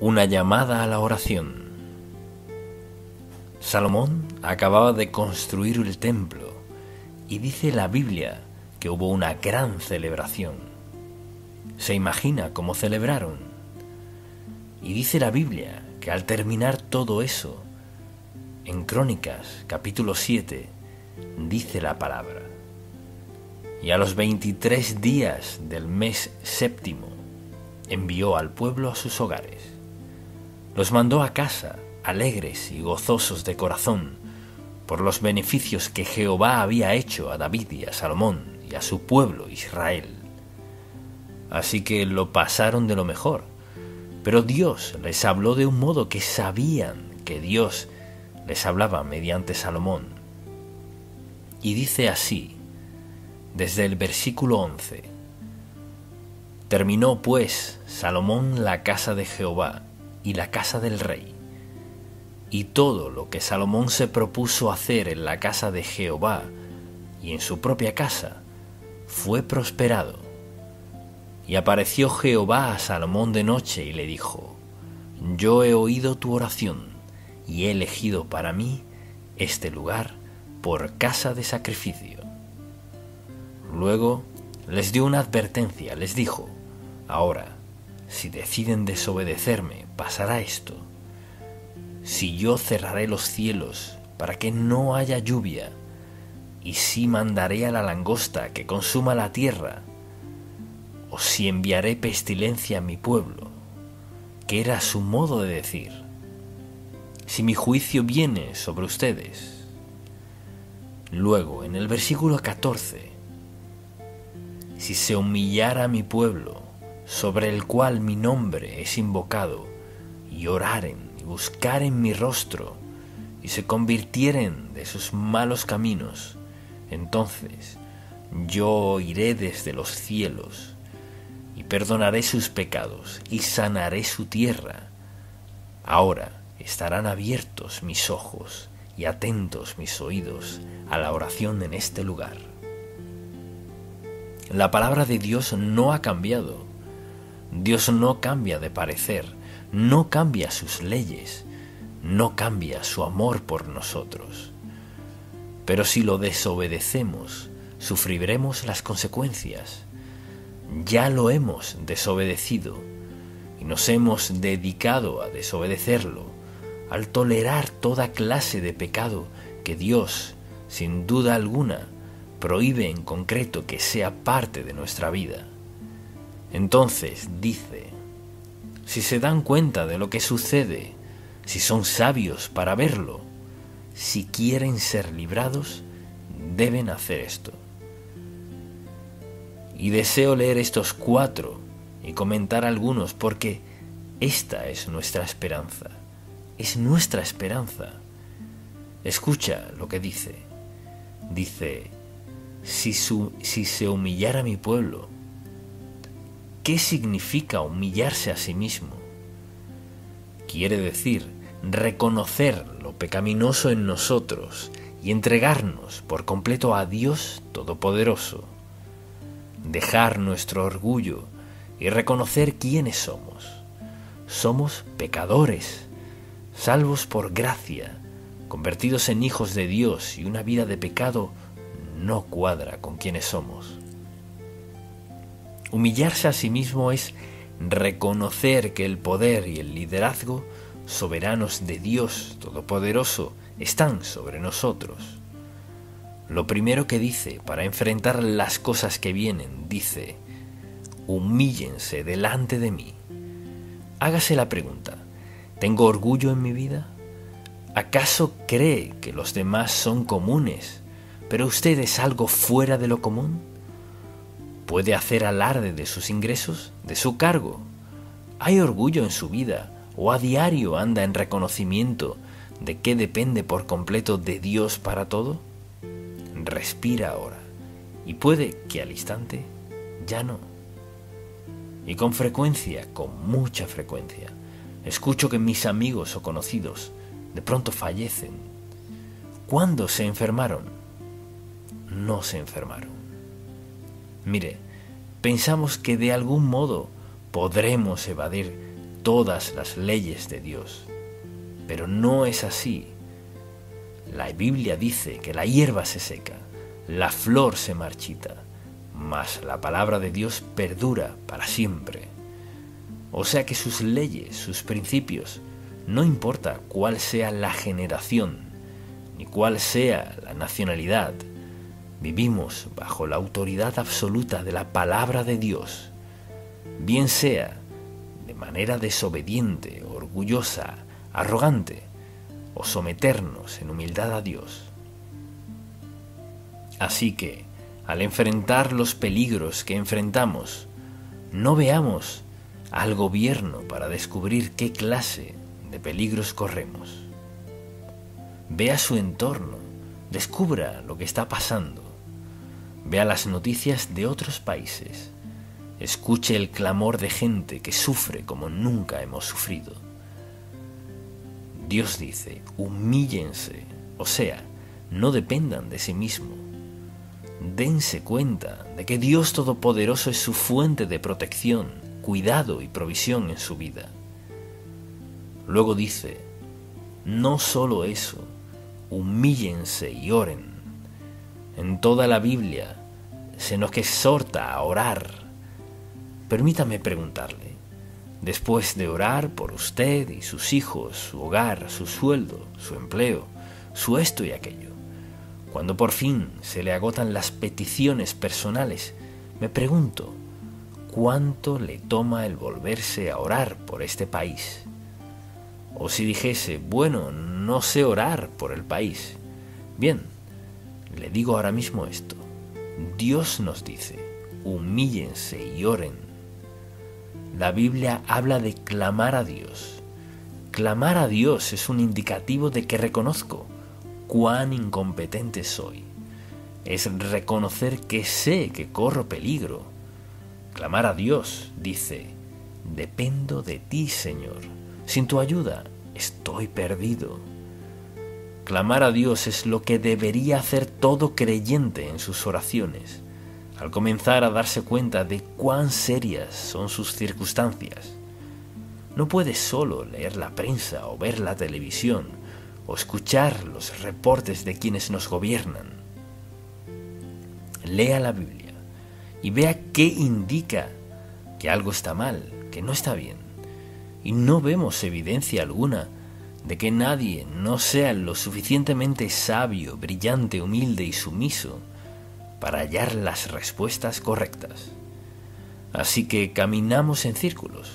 Una llamada a la oración. Salomón acababa de construir el templo y dice la Biblia que hubo una gran celebración. ¿Se imagina cómo celebraron? Y dice la Biblia que al terminar todo eso, en Crónicas capítulo 7, dice la palabra: y a los 23 días del mes séptimo envió al pueblo a sus hogares. Los mandó a casa, alegres y gozosos de corazón, por los beneficios que Jehová había hecho a David y a Salomón y a su pueblo Israel. Así que lo pasaron de lo mejor, pero Dios les habló de un modo que sabían que Dios les hablaba mediante Salomón. Y dice así, desde el versículo 11: terminó pues Salomón la casa de Jehová y la casa del rey, y todo lo que Salomón se propuso hacer en la casa de Jehová y en su propia casa fue prosperado. Y apareció Jehová a Salomón de noche y le dijo: yo he oído tu oración y he elegido para mí este lugar por casa de sacrificio. Luego les dio una advertencia, les dijo: ahora, si deciden desobedecerme, pasará esto. Si yo cerraré los cielos para que no haya lluvia, y si mandaré a la langosta que consuma la tierra, o si enviaré pestilencia a mi pueblo, que era su modo de decir, si mi juicio viene sobre ustedes. Luego, en el versículo 14, si se humillara mi pueblo, sobre el cual mi nombre es invocado, y oraren y buscaren mi rostro, y se convirtieren de sus malos caminos, entonces yo oiré desde los cielos, y perdonaré sus pecados, y sanaré su tierra. Ahora estarán abiertos mis ojos, y atentos mis oídos a la oración en este lugar. La palabra de Dios no ha cambiado. Dios no cambia de parecer, no cambia sus leyes, no cambia su amor por nosotros. Pero si lo desobedecemos, sufriremos las consecuencias. Ya lo hemos desobedecido y nos hemos dedicado a desobedecerlo, al tolerar toda clase de pecado que Dios, sin duda alguna, prohíbe en concreto que sea parte de nuestra vida. Entonces dice: si se dan cuenta de lo que sucede, si son sabios para verlo, si quieren ser librados, deben hacer esto. Y deseo leer estos 4 y comentar algunos porque esta es nuestra esperanza, es nuestra esperanza. Escucha lo que dice. Dice: si se humillara mi pueblo. ¿Qué significa humillarse a sí mismo? Quiere decir reconocer lo pecaminoso en nosotros y entregarnos por completo a Dios Todopoderoso. Dejar nuestro orgullo y reconocer quiénes somos. Somos pecadores, salvos por gracia, convertidos en hijos de Dios, y una vida de pecado no cuadra con quienes somos. Humillarse a sí mismo es reconocer que el poder y el liderazgo soberanos de Dios Todopoderoso están sobre nosotros. Lo primero que dice para enfrentar las cosas que vienen, dice: humíllense delante de mí. Hágase la pregunta: ¿tengo orgullo en mi vida? ¿Acaso cree que los demás son comunes, pero usted es algo fuera de lo común? ¿Puede hacer alarde de sus ingresos, de su cargo? ¿Hay orgullo en su vida o a diario anda en reconocimiento de que depende por completo de Dios para todo? Respira ahora y puede que al instante ya no. Y con frecuencia, con mucha frecuencia, escucho que mis amigos o conocidos de pronto fallecen. ¿Cuándo se enfermaron? No se enfermaron. Mire, pensamos que de algún modo podremos evadir todas las leyes de Dios. Pero no es así. La Biblia dice que la hierba se seca, la flor se marchita, mas la palabra de Dios perdura para siempre. O sea que sus leyes, sus principios, no importa cuál sea la generación, ni cuál sea la nacionalidad, vivimos bajo la autoridad absoluta de la palabra de Dios, bien sea de manera desobediente, orgullosa, arrogante, o someternos en humildad a Dios. Así que, al enfrentar los peligros que enfrentamos, no veamos al gobierno para descubrir qué clase de peligros corremos. Vea su entorno, descubra lo que está pasando, vea las noticias de otros países, escuche el clamor de gente que sufre como nunca hemos sufrido. Dios dice, humíllense, o sea, no dependan de sí mismo. Dense cuenta de que Dios Todopoderoso es su fuente de protección, cuidado y provisión en su vida. Luego dice, no solo eso, humíllense y oren. En toda la Biblia se nos exhorta a orar. Permítame preguntarle, después de orar por usted y sus hijos, su hogar, su sueldo, su empleo, su esto y aquello, cuando por fin se le agotan las peticiones personales, me pregunto, ¿cuánto le toma el volverse a orar por este país? O si dijese, bueno, no sé orar por el país. Bien, le digo ahora mismo esto. Dios nos dice, humíllense y oren. La Biblia habla de clamar a Dios. Clamar a Dios es un indicativo de que reconozco cuán incompetente soy. Es reconocer que sé que corro peligro. Clamar a Dios dice, dependo de ti, Señor. Sin tu ayuda estoy perdido. Clamar a Dios es lo que debería hacer todo creyente en sus oraciones, al comenzar a darse cuenta de cuán serias son sus circunstancias. No puede solo leer la prensa o ver la televisión o escuchar los reportes de quienes nos gobiernan. Lea la Biblia y vea qué indica que algo está mal, que no está bien. Y no vemos evidencia alguna de que nadie no sea lo suficientemente sabio, brillante, humilde y sumiso para hallar las respuestas correctas. Así que caminamos en círculos.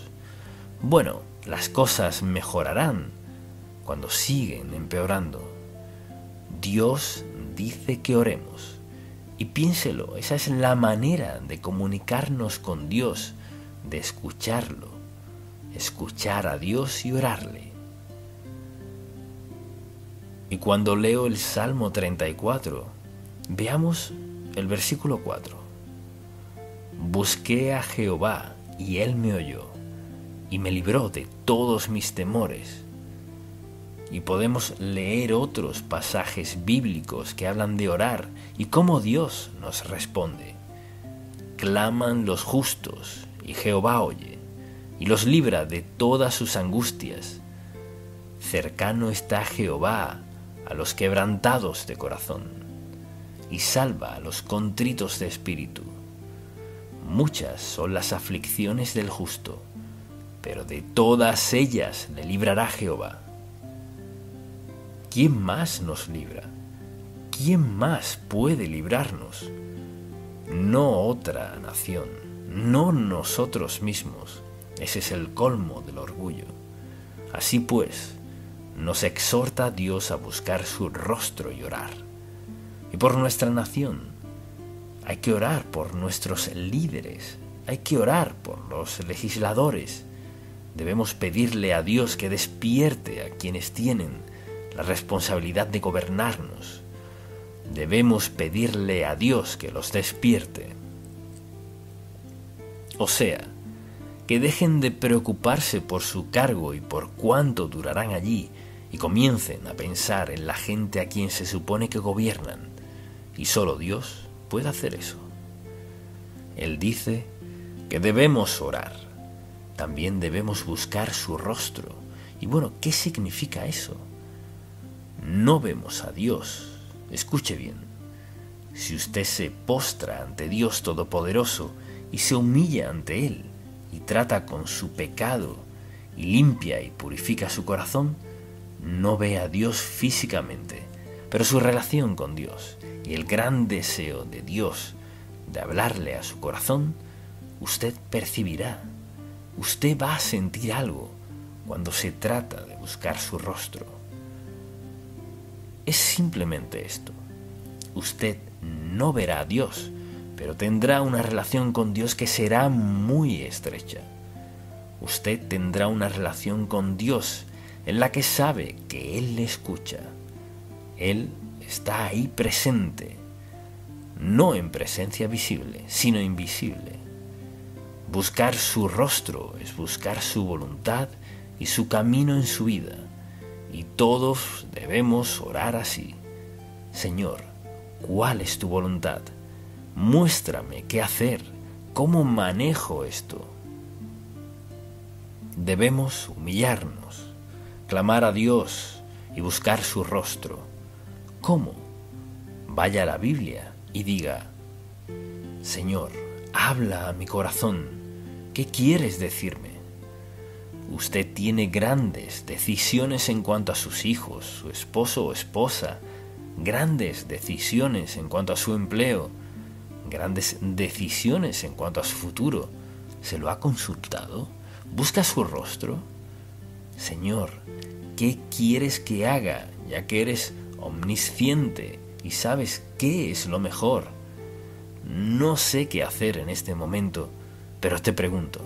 Bueno, las cosas mejorarán cuando siguen empeorando. Dios dice que oremos. Y piénselo, esa es la manera de comunicarnos con Dios, de escucharlo, escuchar a Dios y orarle. Y cuando leo el Salmo 34, veamos el versículo 4. Busqué a Jehová y Él me oyó y me libró de todos mis temores. Y podemos leer otros pasajes bíblicos que hablan de orar y cómo Dios nos responde. Claman los justos y Jehová oye y los libra de todas sus angustias. Cercano está Jehová a los quebrantados de corazón y salva a los contritos de espíritu. Muchas son las aflicciones del justo, pero de todas ellas le librará Jehová. ¿Quién más nos libra? ¿Quién más puede librarnos? No otra nación, no nosotros mismos. Ese es el colmo del orgullo. Así pues, nos exhorta Dios a buscar su rostro y orar. Y por nuestra nación, hay que orar por nuestros líderes, hay que orar por los legisladores. Debemos pedirle a Dios que despierte a quienes tienen la responsabilidad de gobernarnos. Debemos pedirle a Dios que los despierte. O sea, que dejen de preocuparse por su cargo y por cuánto durarán allí y comiencen a pensar en la gente a quien se supone que gobiernan. Y solo Dios puede hacer eso. Él dice que debemos orar también debemos buscar su rostro. Y bueno, ¿qué significa eso? No vemos a Dios. Escuche bien. Si usted se postra ante Dios Todopoderoso y se humilla ante Él y trata con su pecado y limpia y purifica su corazón, no ve a Dios físicamente, pero su relación con Dios y el gran deseo de Dios de hablarle a su corazón, usted percibirá. Usted va a sentir algo cuando se trata de buscar su rostro. Es simplemente esto. Usted no verá a Dios, pero tendrá una relación con Dios que será muy estrecha. Usted tendrá una relación con Dios en la que sabe que Él le escucha. Él está ahí presente, no en presencia visible, sino invisible. Buscar su rostro es buscar su voluntad y su camino en su vida. Y todos debemos orar así. Señor, ¿cuál es tu voluntad? Muéstrame qué hacer, cómo manejo esto. Debemos humillarnos, clamar a Dios y buscar su rostro. ¿Cómo? Vaya a la Biblia y diga: Señor, habla a mi corazón. ¿Qué quieres decirme? Usted tiene grandes decisiones en cuanto a sus hijos, su esposo o esposa, grandes decisiones en cuanto a su empleo, grandes decisiones en cuanto a su futuro. ¿Se lo ha consultado? ¿Busca su rostro? Señor, ¿qué quieres que haga, ya que eres omnisciente y sabes qué es lo mejor? No sé qué hacer en este momento, pero te pregunto,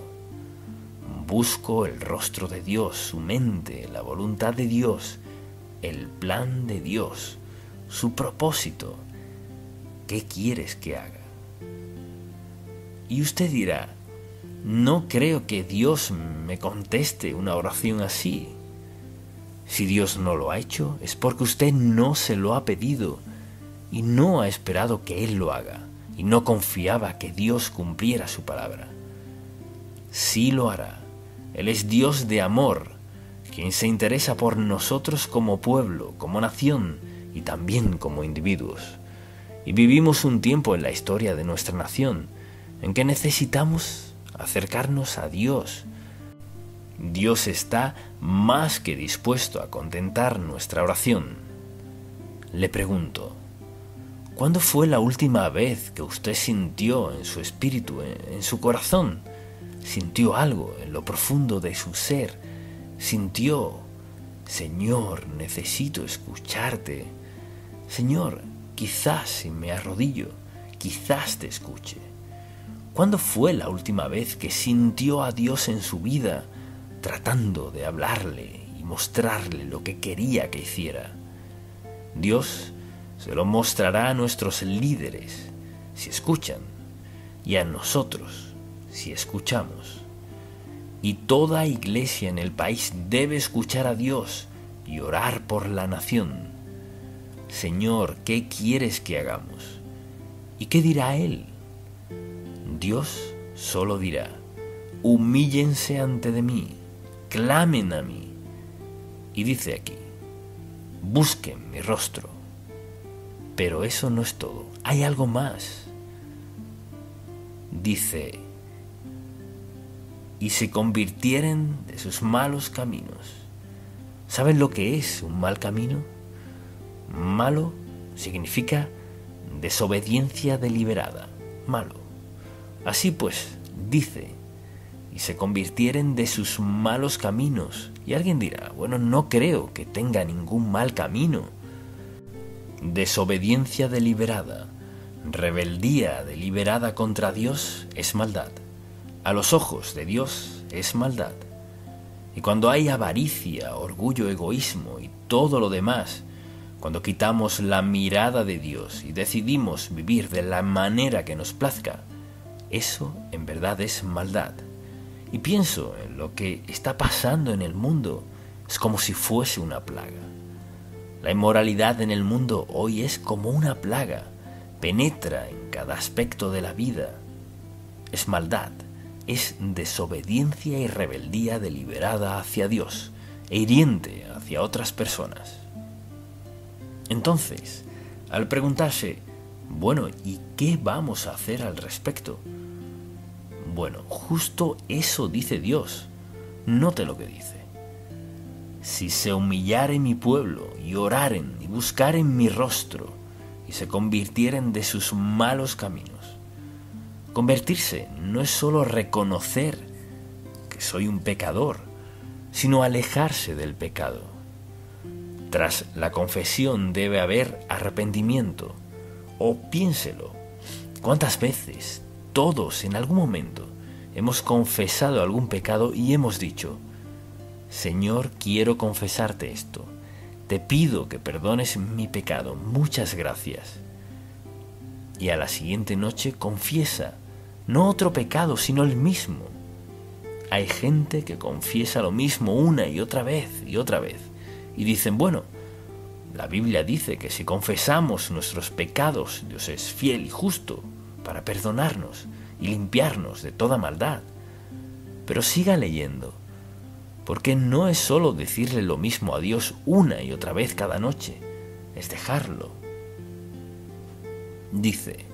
busco el rostro de Dios, su mente, la voluntad de Dios, el plan de Dios, su propósito. ¿Qué quieres que haga? Y usted dirá: no creo que Dios me conteste una oración así. Si Dios no lo ha hecho, es porque usted no se lo ha pedido y no ha esperado que Él lo haga, y no confiaba que Dios cumpliera su palabra. Sí lo hará. Él es Dios de amor, quien se interesa por nosotros como pueblo, como nación y también como individuos. Y vivimos un tiempo en la historia de nuestra nación en que necesitamos acercarnos a Dios. Dios está más que dispuesto a contentar nuestra oración. Le pregunto, ¿cuándo fue la última vez que usted sintió en su espíritu, en su corazón, sintió algo en lo profundo de su ser? Sintió: Señor, necesito escucharte. Señor, quizás si me arrodillo, quizás te escuche. ¿Cuándo fue la última vez que sintió a Dios en su vida, tratando de hablarle y mostrarle lo que quería que hiciera? Dios se lo mostrará a nuestros líderes si escuchan, y a nosotros si escuchamos. Y toda iglesia en el país debe escuchar a Dios y orar por la nación. Señor, ¿qué quieres que hagamos? ¿Y qué dirá Él? Dios solo dirá: humíllense ante de mí, clamen a mí. Y dice aquí: busquen mi rostro. Pero eso no es todo, hay algo más. Dice: y se convirtieren de sus malos caminos. ¿Saben lo que es un mal camino? Malo significa desobediencia deliberada, malo. Así pues, dice: y se convirtieren de sus malos caminos. Y alguien dirá: bueno, no creo que tenga ningún mal camino. Desobediencia deliberada, rebeldía deliberada contra Dios es maldad. A los ojos de Dios es maldad. Y cuando hay avaricia, orgullo, egoísmo y todo lo demás, cuando quitamos la mirada de Dios y decidimos vivir de la manera que nos plazca, eso en verdad es maldad. Y pienso en lo que está pasando en el mundo, es como si fuese una plaga. La inmoralidad en el mundo hoy es como una plaga, penetra en cada aspecto de la vida. Es maldad, es desobediencia y rebeldía deliberada hacia Dios e hiriente hacia otras personas. Entonces, al preguntarse, bueno, ¿y qué vamos a hacer al respecto? Bueno, justo eso dice Dios. Note lo que dice. Si se humillare mi pueblo y oraren y buscaren mi rostro y se convirtieren de sus malos caminos. Convertirse no es solo reconocer que soy un pecador, sino alejarse del pecado. Tras la confesión debe haber arrepentimiento. O piénselo, ¿cuántas veces todos en algún momento hemos confesado algún pecado y hemos dicho, Señor, quiero confesarte esto, te pido que perdones mi pecado, muchas gracias? Y a la siguiente noche confiesa, no otro pecado, sino el mismo. Hay gente que confiesa lo mismo una y otra vez, y dicen, bueno, la Biblia dice que si confesamos nuestros pecados, Dios es fiel y justo para perdonarnos y limpiarnos de toda maldad. Pero siga leyendo, porque no es solo decirle lo mismo a Dios una y otra vez cada noche, es dejarlo. Dice,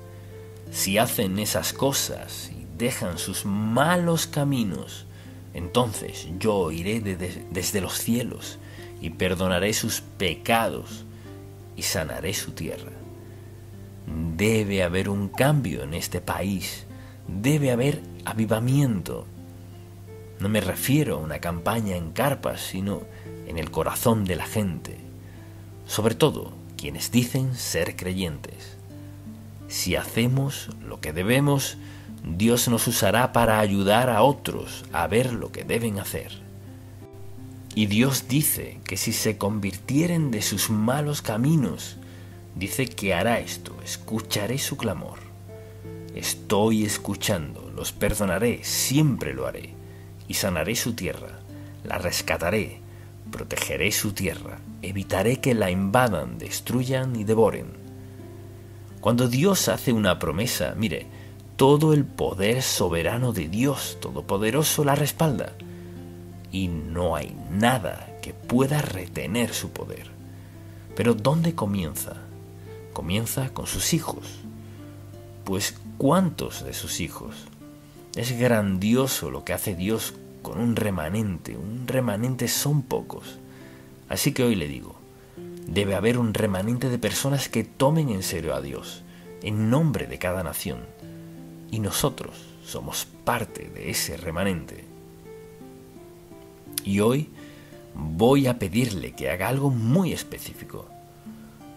si hacen esas cosas y dejan sus malos caminos, entonces yo oiré desde los cielos y perdonaré sus pecados y sanaré su tierra. Debe haber un cambio en este país, debe haber avivamiento. No me refiero a una campaña en carpas, sino en el corazón de la gente, sobre todo quienes dicen ser creyentes. Si hacemos lo que debemos, Dios nos usará para ayudar a otros a ver lo que deben hacer. Y Dios dice que si se convirtieren de sus malos caminos, dice que hará esto, escucharé su clamor. Estoy escuchando, los perdonaré, siempre lo haré, y sanaré su tierra, la rescataré, protegeré su tierra, evitaré que la invadan, destruyan y devoren. Cuando Dios hace una promesa, mire, todo el poder soberano de Dios Todopoderoso la respalda, y no hay nada que pueda retener su poder. Pero ¿dónde comienza? Comienza con sus hijos. Pues ¿cuántos de sus hijos? Es grandioso lo que hace Dios con un remanente son pocos. Así que hoy le digo, debe haber un remanente de personas que tomen en serio a Dios, en nombre de cada nación. Y nosotros somos parte de ese remanente. Y hoy voy a pedirle que haga algo muy específico.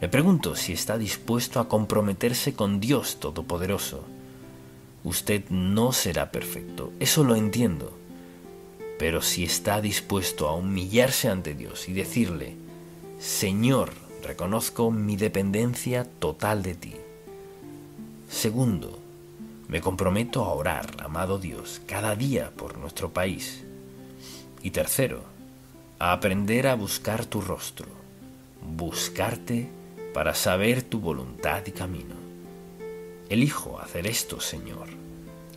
Le pregunto si está dispuesto a comprometerse con Dios Todopoderoso. Usted no será perfecto, eso lo entiendo. Pero si está dispuesto a humillarse ante Dios y decirle, Señor, reconozco mi dependencia total de ti. Segundo, me comprometo a orar, amado Dios, cada día por nuestro país. Y tercero, a aprender a buscar tu rostro, buscarte para saber tu voluntad y camino. Elijo hacer esto, Señor.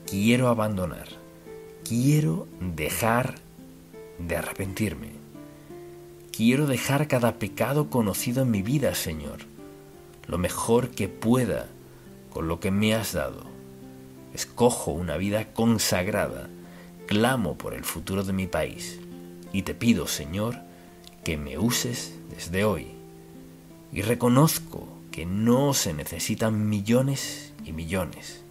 Quiero abandonar, quiero dejar de arrepentirme. Quiero dejar cada pecado conocido en mi vida, Señor, lo mejor que pueda con lo que me has dado. Escojo una vida consagrada, clamo por el futuro de mi país y te pido, Señor, que me uses desde hoy. Y reconozco que no se necesitan millones y millones.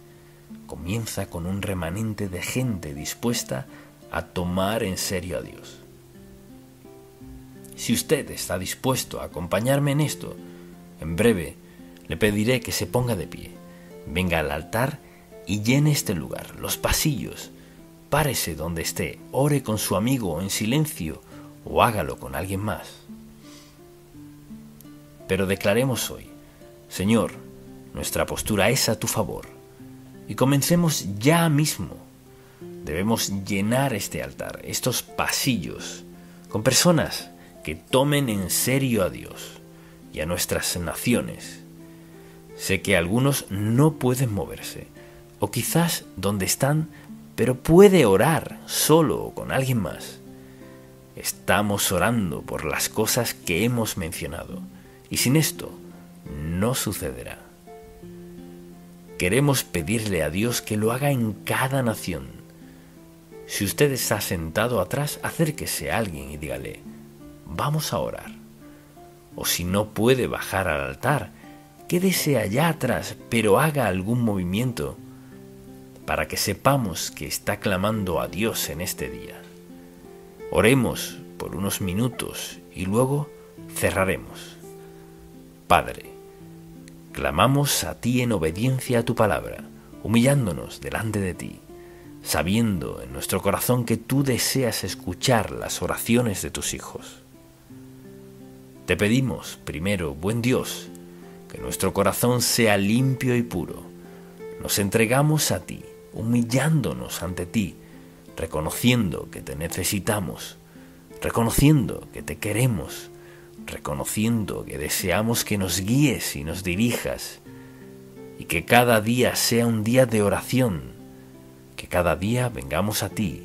Comienza con un remanente de gente dispuesta a tomar en serio a Dios. Si usted está dispuesto a acompañarme en esto, en breve le pediré que se ponga de pie, venga al altar y llene este lugar, los pasillos. Párese donde esté, ore con su amigo en silencio o hágalo con alguien más. Pero declaremos hoy, Señor, nuestra postura es a tu favor. Y comencemos ya mismo. Debemos llenar este altar, estos pasillos, con personas que tomen en serio a Dios y a nuestras naciones. Sé que algunos no pueden moverse, o quizás donde están pero puede orar solo o con alguien más. Estamos orando por las cosas que hemos mencionado, y sin esto no sucederá. Queremos pedirle a Dios que lo haga en cada nación. Si usted está sentado atrás, acérquese a alguien y dígale: vamos a orar. O si no puede bajar al altar, quédese allá atrás, pero haga algún movimiento para que sepamos que está clamando a Dios en este día. Oremos por unos minutos y luego cerraremos. Padre, clamamos a ti en obediencia a tu palabra, humillándonos delante de ti, sabiendo en nuestro corazón que tú deseas escuchar las oraciones de tus hijos. Te pedimos, primero, buen Dios, que nuestro corazón sea limpio y puro. Nos entregamos a ti, humillándonos ante ti, reconociendo que te necesitamos, reconociendo que te queremos, reconociendo que deseamos que nos guíes y nos dirijas, y que cada día sea un día de oración, que cada día vengamos a ti,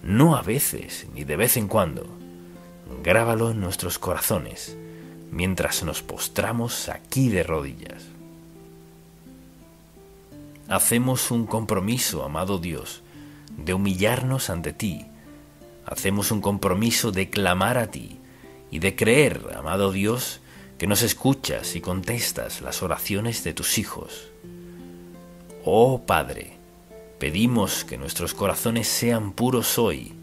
no a veces ni de vez en cuando. Grábalo en nuestros corazones mientras nos postramos aquí de rodillas. Hacemos un compromiso, amado Dios, de humillarnos ante ti. Hacemos un compromiso de clamar a ti y de creer, amado Dios, que nos escuchas y contestas las oraciones de tus hijos. Oh Padre, pedimos que nuestros corazones sean puros hoy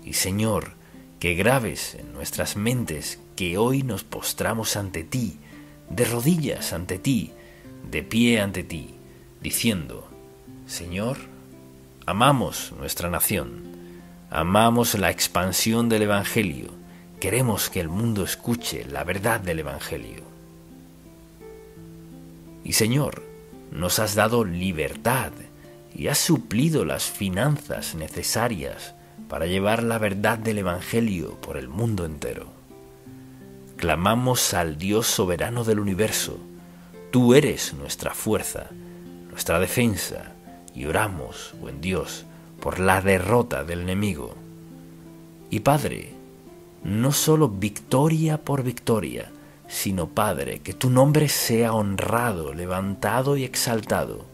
y, Señor, que grabes en nuestras mentes que hoy nos postramos ante ti, de rodillas ante ti, de pie ante ti, diciendo: Señor, amamos nuestra nación, amamos la expansión del Evangelio, queremos que el mundo escuche la verdad del Evangelio. Y Señor, nos has dado libertad y has suplido las finanzas necesarias para llevar la verdad del Evangelio por el mundo entero. Clamamos al Dios soberano del universo. Tú eres nuestra fuerza, nuestra defensa, y oramos, buen Dios, por la derrota del enemigo. Y Padre, no solo victoria por victoria, sino, Padre, que tu nombre sea honrado, levantado y exaltado.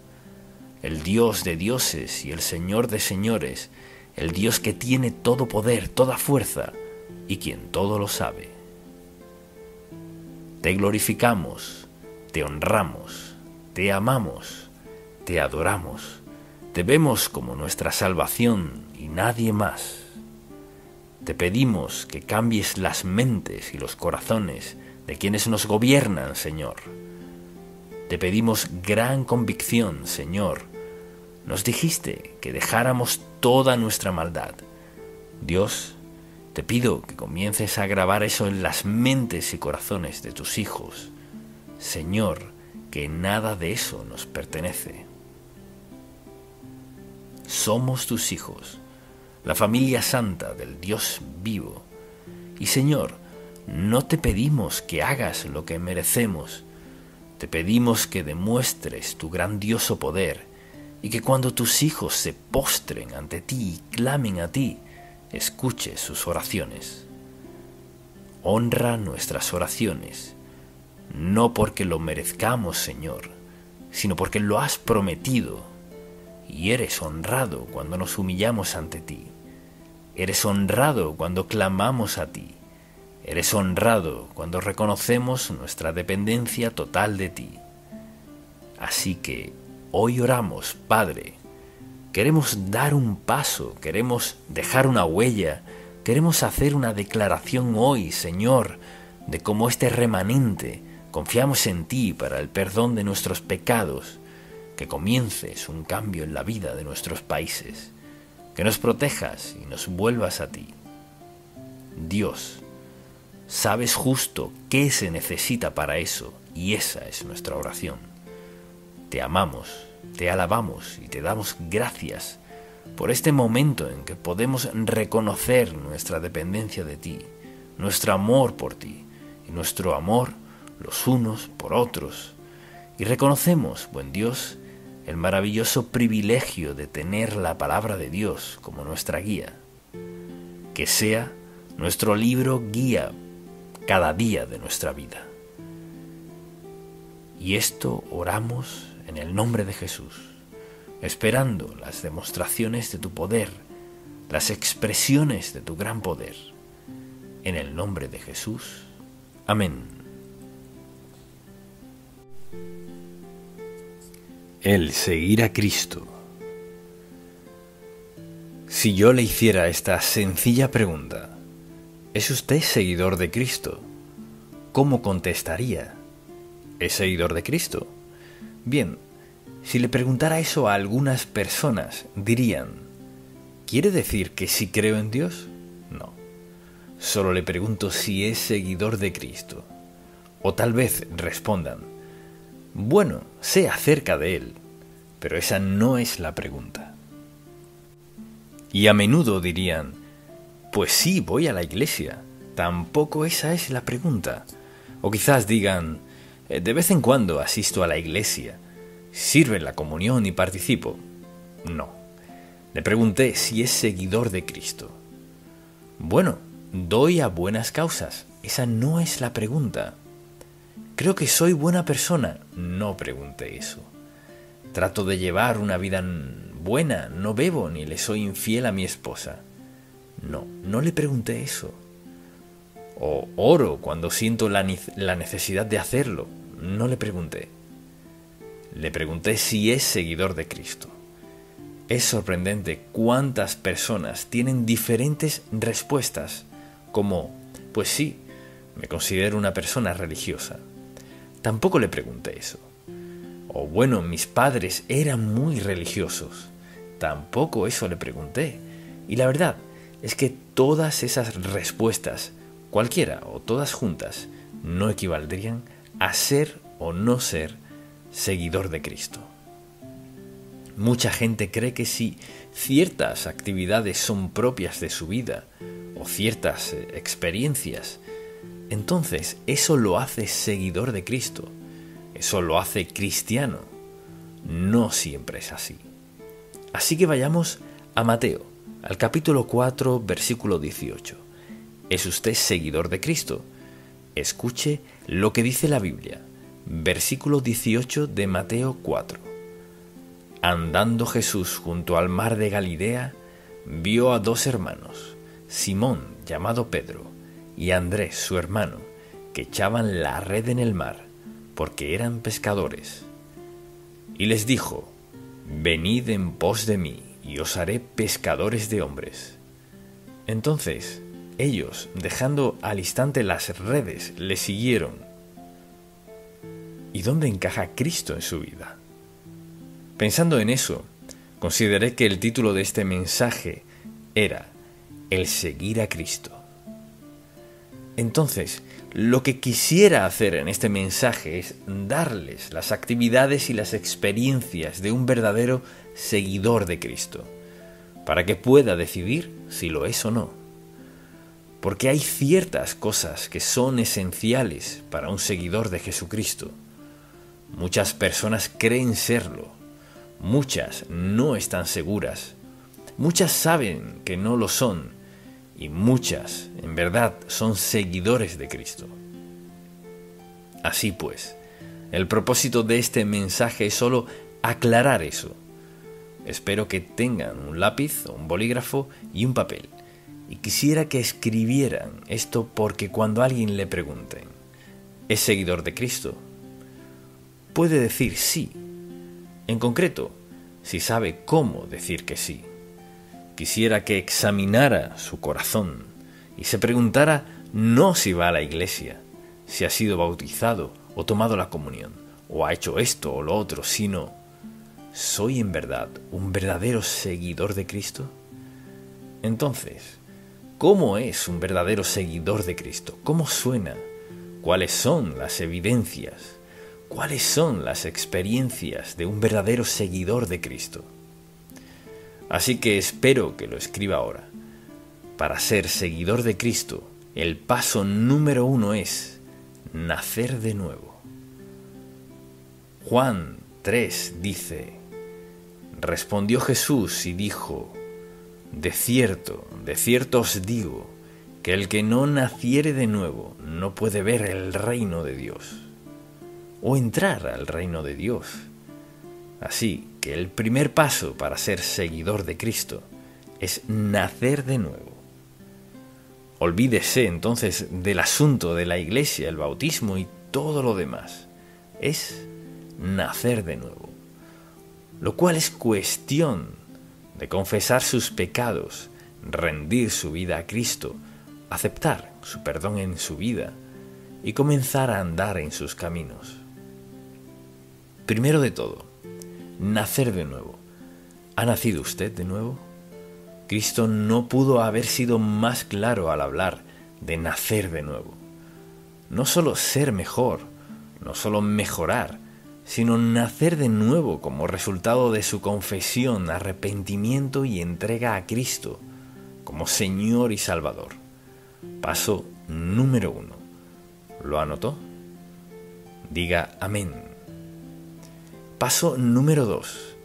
El Dios de dioses y el Señor de señores, el Dios que tiene todo poder, toda fuerza, y quien todo lo sabe. Te glorificamos, te honramos, te amamos, te adoramos, te vemos como nuestra salvación y nadie más. Te pedimos que cambies las mentes y los corazones de quienes nos gobiernan, Señor. Te pedimos gran convicción, Señor. Nos dijiste que dejáramos toda nuestra maldad. Dios, te pido que comiences a grabar eso en las mentes y corazones de tus hijos. Señor, que nada de eso nos pertenece. Somos tus hijos, la familia santa del Dios vivo. Y Señor, no te pedimos que hagas lo que merecemos. Te pedimos que demuestres tu grandioso poder y que cuando tus hijos se postren ante ti y clamen a ti, escuches sus oraciones. Honra nuestras oraciones, no porque lo merezcamos, Señor, sino porque lo has prometido, y eres honrado cuando nos humillamos ante ti. Eres honrado cuando clamamos a ti. Eres honrado cuando reconocemos nuestra dependencia total de ti. Así que hoy oramos, Padre. Queremos dar un paso, queremos dejar una huella, queremos hacer una declaración hoy, Señor, de cómo este remanente confiamos en ti para el perdón de nuestros pecados, que comiences un cambio en la vida de nuestros países, que nos protejas y nos vuelvas a ti. Dios, sabes justo qué se necesita para eso, y esa es nuestra oración. Te amamos, te alabamos y te damos gracias por este momento en que podemos reconocer nuestra dependencia de ti, nuestro amor por ti y nuestro amor los unos por otros. Y reconocemos, buen Dios, el maravilloso privilegio de tener la palabra de Dios como nuestra guía. Que sea nuestro libro guía cada día de nuestra vida. Y esto oramos en el nombre de Jesús, esperando las demostraciones de tu poder, las expresiones de tu gran poder. En el nombre de Jesús. Amén. El seguir a Cristo. Si yo le hiciera esta sencilla pregunta, ¿es usted seguidor de Cristo?, ¿cómo contestaría? ¿Es seguidor de Cristo? Bien, si le preguntara eso a algunas personas, dirían, ¿quiere decir que sí creo en Dios? No. Solo le pregunto si es seguidor de Cristo. O tal vez respondan, bueno, sé acerca de Él, pero esa no es la pregunta. Y a menudo dirían, pues sí, voy a la iglesia, tampoco esa es la pregunta. O quizás digan, de vez en cuando asisto a la iglesia, sirve la comunión y participo. No, le pregunté si es seguidor de Cristo. Bueno, doy a buenas causas, esa no es la pregunta. Creo que soy buena persona, no pregunté eso. Trato de llevar una vida buena, no bebo ni le soy infiel a mi esposa. No le pregunté eso. O oro cuando siento la necesidad de hacerlo. No le pregunté. Le pregunté si es seguidor de Cristo. Es sorprendente cuántas personas tienen diferentes respuestas, como, pues sí, me considero una persona religiosa. Tampoco le pregunté eso. O bueno, mis padres eran muy religiosos. Tampoco eso le pregunté. Y la verdad es que todas esas respuestas, cualquiera o todas juntas, no equivaldrían a ser o no ser seguidor de Cristo. Mucha gente cree que si ciertas actividades son propias de su vida o ciertas experiencias, entonces eso lo hace seguidor de Cristo, eso lo hace cristiano. No siempre es así. Así que vayamos a Mateo, al capítulo 4, versículo 18. ¿Es usted seguidor de Cristo? Escuche lo que dice la Biblia. Versículo 18 de Mateo 4. Andando Jesús junto al mar de Galilea, vio a dos hermanos, Simón, llamado Pedro, y Andrés, su hermano, que echaban la red en el mar, porque eran pescadores. Y les dijo, venid en pos de mí, y os haré pescadores de hombres. Entonces, ellos, dejando al instante las redes, le siguieron. ¿Y dónde encaja Cristo en su vida? Pensando en eso, consideré que el título de este mensaje era El seguir a Cristo. Entonces, lo que quisiera hacer en este mensaje es darles las actividades y las experiencias de un verdadero seguidor de Cristo, para que pueda decidir si lo es o no. Porque hay ciertas cosas que son esenciales para un seguidor de Jesucristo. Muchas personas creen serlo, muchas no están seguras, muchas saben que no lo son y muchas, en verdad, son seguidores de Cristo. Así pues, el propósito de este mensaje es solo aclarar eso. Espero que tengan un lápiz, un bolígrafo y un papel. Y quisiera que escribieran esto porque cuando alguien le pregunten, ¿es seguidor de Cristo?, puede decir sí. En concreto, si sabe cómo decir que sí. Quisiera que examinara su corazón y se preguntara no si va a la iglesia, si ha sido bautizado o tomado la comunión, o ha hecho esto o lo otro, sino, ¿soy en verdad un verdadero seguidor de Cristo? Entonces, ¿cómo es un verdadero seguidor de Cristo? ¿Cómo suena? ¿Cuáles son las evidencias? ¿Cuáles son las experiencias de un verdadero seguidor de Cristo? Así que espero que lo escriba ahora. Para ser seguidor de Cristo, el paso número 1 es nacer de nuevo. Juan 3 dice, Respondió Jesús y dijo: de cierto os digo, que el que no naciere de nuevo no puede ver el reino de Dios, o entrar al reino de Dios. Así que el primer paso para ser seguidor de Cristo es nacer de nuevo. Olvídese entonces del asunto de la iglesia, el bautismo y todo lo demás. Es nacer de nuevo, lo cual es cuestión de confesar sus pecados, rendir su vida a Cristo, aceptar su perdón en su vida y comenzar a andar en sus caminos. Primero de todo, nacer de nuevo. ¿Ha nacido usted de nuevo? Cristo no pudo haber sido más claro al hablar de nacer de nuevo. No solo ser mejor, no solo mejorar, sino nacer de nuevo como resultado de su confesión, arrepentimiento y entrega a Cristo como Señor y Salvador. Paso número 1. ¿Lo anotó? Diga amén. Paso número 2.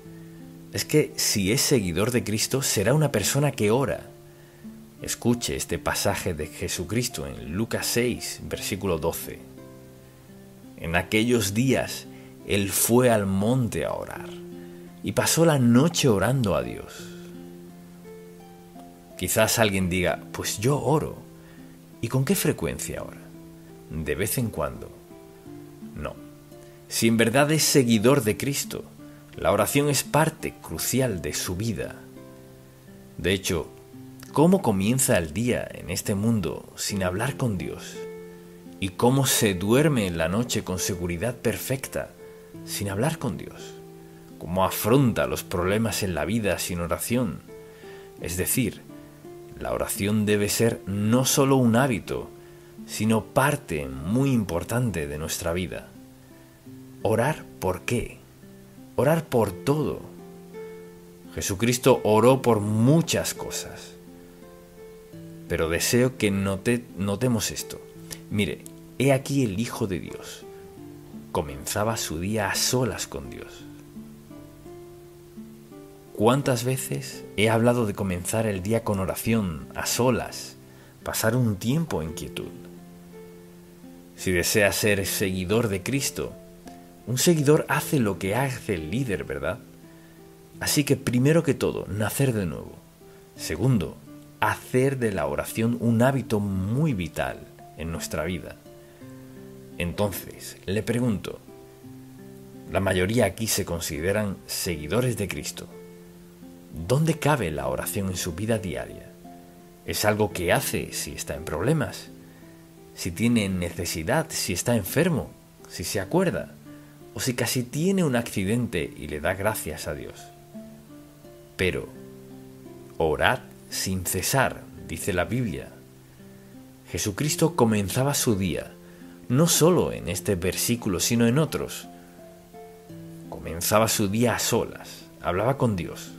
Es que si es seguidor de Cristo, será una persona que ora. Escuche este pasaje de Jesucristo en Lucas 6, versículo 12. En aquellos días, Él fue al monte a orar y pasó la noche orando a Dios. Quizás alguien diga: pues yo oro. ¿Y con qué frecuencia ora? ¿De vez en cuando? No. Si en verdad es seguidor de Cristo, la oración es parte crucial de su vida. De hecho, ¿cómo comienza el día en este mundo sin hablar con Dios? ¿Y cómo se duerme en la noche con seguridad perfecta sin hablar con Dios? ¿Cómo afronta los problemas en la vida sin oración? Es decir, la oración debe ser no solo un hábito, sino parte muy importante de nuestra vida. ¿Orar por qué? Orar por todo. Jesucristo oró por muchas cosas. Pero deseo que notemos esto. Mire, he aquí el Hijo de Dios. Comenzaba su día a solas con Dios. ¿Cuántas veces he hablado de comenzar el día con oración, a solas, pasar un tiempo en quietud? Si desea ser seguidor de Cristo, un seguidor hace lo que hace el líder, ¿verdad? Así que primero que todo, nacer de nuevo. Segundo, hacer de la oración un hábito muy vital en nuestra vida. Entonces, le pregunto, la mayoría aquí se consideran seguidores de Cristo. ¿Dónde cabe la oración en su vida diaria? ¿Es algo que hace si está en problemas? ¿Si tiene necesidad? ¿Si está enfermo? ¿Si se acuerda? ¿O si casi tiene un accidente y le da gracias a Dios? Pero, orad sin cesar, dice la Biblia. Jesucristo comenzaba su día, no solo en este versículo, sino en otros. Comenzaba su día a solas, hablaba con Dios.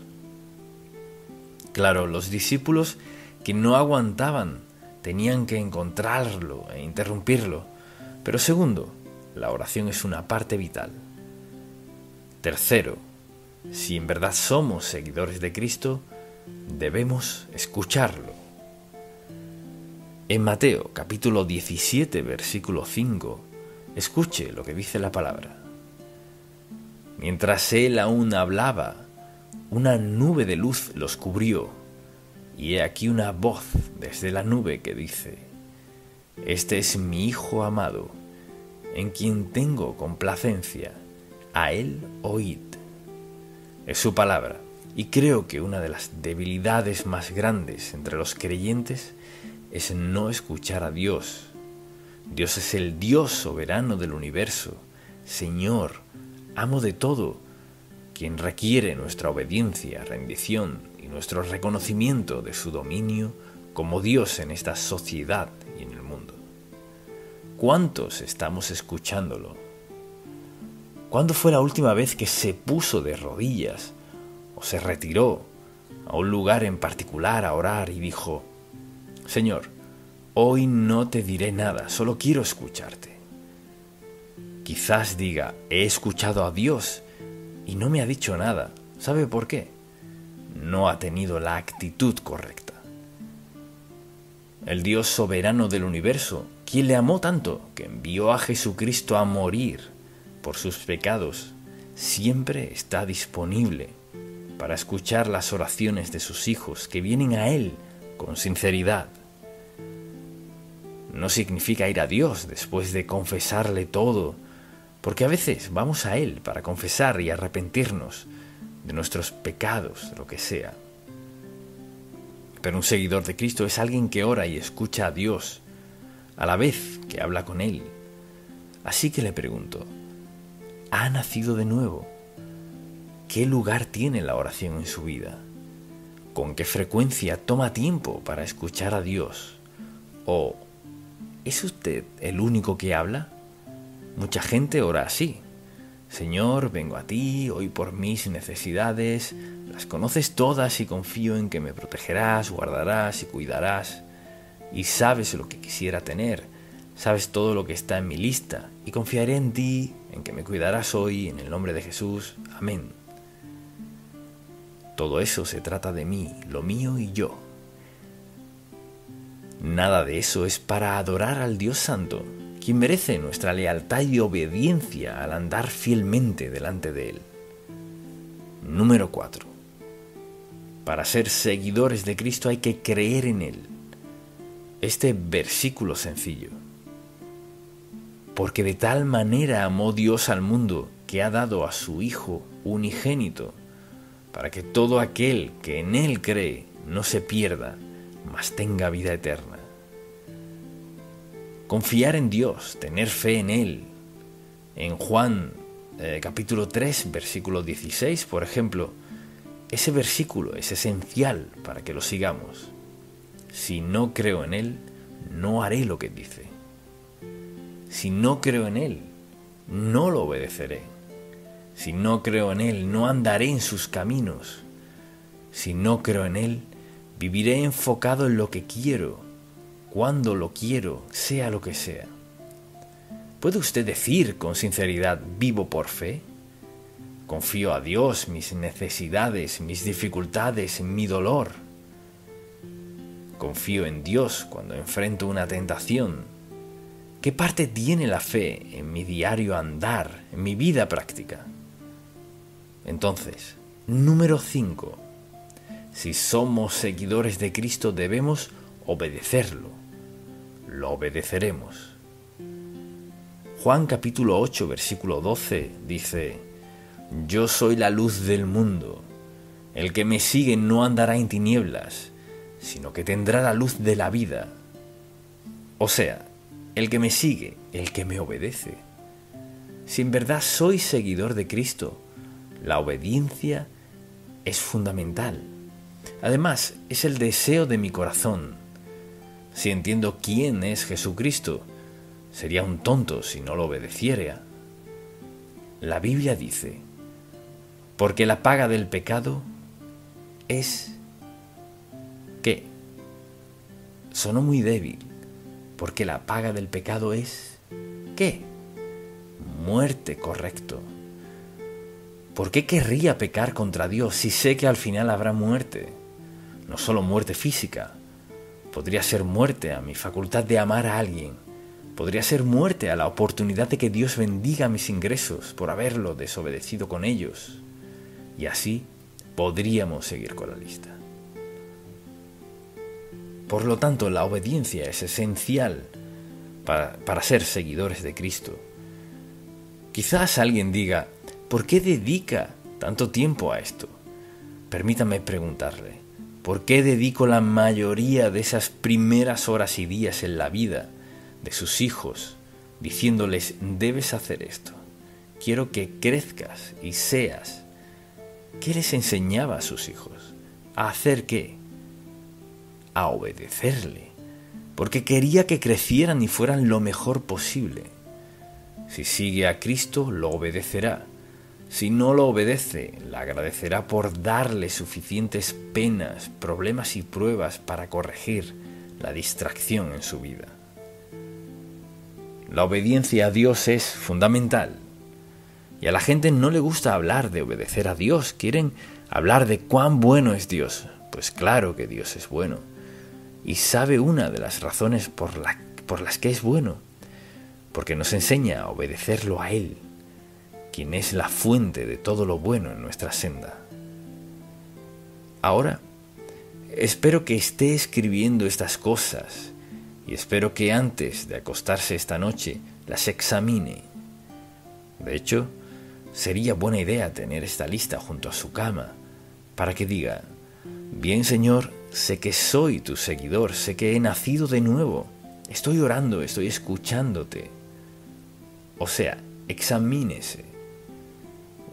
Claro, los discípulos que no aguantaban tenían que encontrarlo e interrumpirlo. Pero segundo, la oración es una parte vital. Tercero, si en verdad somos seguidores de Cristo, debemos escucharlo. En Mateo capítulo 17, versículo 5, escuche lo que dice la palabra. Mientras él aún hablaba, una nube de luz los cubrió, y he aquí una voz desde la nube que dice: Este es mi Hijo amado, en quien tengo complacencia, a él oíd. Es su palabra, y creo que una de las debilidades más grandes entre los creyentes es no escuchar a Dios. Dios es el Dios soberano del universo, Señor, amo de todo, quien requiere nuestra obediencia, rendición y nuestro reconocimiento de su dominio como Dios en esta sociedad y en el mundo. ¿Cuántos estamos escuchándolo? ¿Cuándo fue la última vez que se puso de rodillas o se retiró a un lugar en particular a orar y dijo: Señor, hoy no te diré nada, solo quiero escucharte? Quizás diga: he escuchado a Dios y no me ha dicho nada, ¿Sabe por qué? No ha tenido la actitud correcta. El Dios soberano del universo, quien le amó tanto que envió a Jesucristo a morir por sus pecados, siempre está disponible para escuchar las oraciones de sus hijos que vienen a Él con sinceridad. No significa ir a Dios después de confesarle todo, porque a veces vamos a Él para confesar y arrepentirnos de nuestros pecados, lo que sea. Pero un seguidor de Cristo es alguien que ora y escucha a Dios a la vez que habla con Él. Así que le pregunto, ¿ha nacido de nuevo? ¿Qué lugar tiene la oración en su vida? ¿Con qué frecuencia toma tiempo para escuchar a Dios? ¿O es usted el único que habla? Mucha gente ora así. Señor, vengo a ti, hoy por mis necesidades, las conoces todas y confío en que me protegerás, guardarás y cuidarás. Y sabes lo que quisiera tener, sabes todo lo que está en mi lista, y confiaré en ti, en que me cuidarás hoy, en el nombre de Jesús. Amén. Todo eso se trata de mí, lo mío y yo. Nada de eso es para adorar al Dios Santo, quien merece nuestra lealtad y obediencia al andar fielmente delante de Él. Número 4. Para ser seguidores de Cristo hay que creer en Él. Este versículo sencillo. Porque de tal manera amó Dios al mundo que ha dado a su Hijo unigénito, para que todo aquel que en Él cree no se pierda, mas tenga vida eterna. Confiar en Dios, tener fe en Él. En Juan capítulo 3, versículo 16, por ejemplo, ese versículo es esencial para que lo sigamos. Si no creo en Él, no haré lo que dice. Si no creo en Él, no lo obedeceré. Si no creo en Él, no andaré en sus caminos. Si no creo en Él, viviré enfocado en lo que quiero, cuando lo quiero, sea lo que sea. ¿Puede usted decir con sinceridad, vivo por fe? Confío a Dios mis necesidades, mis dificultades, mi dolor. Confío en Dios cuando enfrento una tentación. ¿Qué parte tiene la fe en mi diario andar, en mi vida práctica? Entonces, número 5. Si somos seguidores de Cristo debemos obedecerlo. Lo obedeceremos. Juan capítulo 8, versículo 12 dice: Yo soy la luz del mundo. El que me sigue no andará en tinieblas, sino que tendrá la luz de la vida. O sea, el que me sigue, el que me obedece. Si en verdad soy seguidor de Cristo, la obediencia es fundamental. Además, es el deseo de mi corazón. Si entiendo quién es Jesucristo, sería un tonto si no lo obedeciera. La Biblia dice, porque la paga del pecado es... ¿Qué? Sonó muy débil. Porque la paga del pecado es... ¿Qué? Muerte, correcto. ¿Por qué querría pecar contra Dios si sé que al final habrá muerte? No solo muerte física. Podría ser muerte a mi facultad de amar a alguien. Podría ser muerte a la oportunidad de que Dios bendiga mis ingresos por haberlo desobedecido con ellos. Y así podríamos seguir con la lista. Por lo tanto, la obediencia es esencial para ser seguidores de Cristo. Quizás alguien diga, ¿por qué dedica tanto tiempo a esto? Permítame preguntarle, ¿por qué dedico la mayoría de esas primeras horas y días en la vida de sus hijos diciéndoles, debes hacer esto? Quiero que crezcas y seas. ¿Qué les enseñaba a sus hijos? ¿A hacer qué? A obedecerle, porque quería que crecieran y fueran lo mejor posible. Si sigue a Cristo, lo obedecerá. Si no lo obedece, le agradecerá por darle suficientes penas, problemas y pruebas para corregir la distracción en su vida. La obediencia a Dios es fundamental. Y a la gente no le gusta hablar de obedecer a Dios, quieren hablar de cuán bueno es Dios. Pues claro que Dios es bueno. Y sabe una de las razones por las que es bueno, porque nos enseña a obedecerlo a Él, quien es la fuente de todo lo bueno en nuestra senda. Ahora, espero que esté escribiendo estas cosas y espero que antes de acostarse esta noche las examine. De hecho, sería buena idea tener esta lista junto a su cama para que diga: bien, Señor, sé que soy tu seguidor, sé que he nacido de nuevo, estoy orando, estoy escuchándote. O sea, examínese.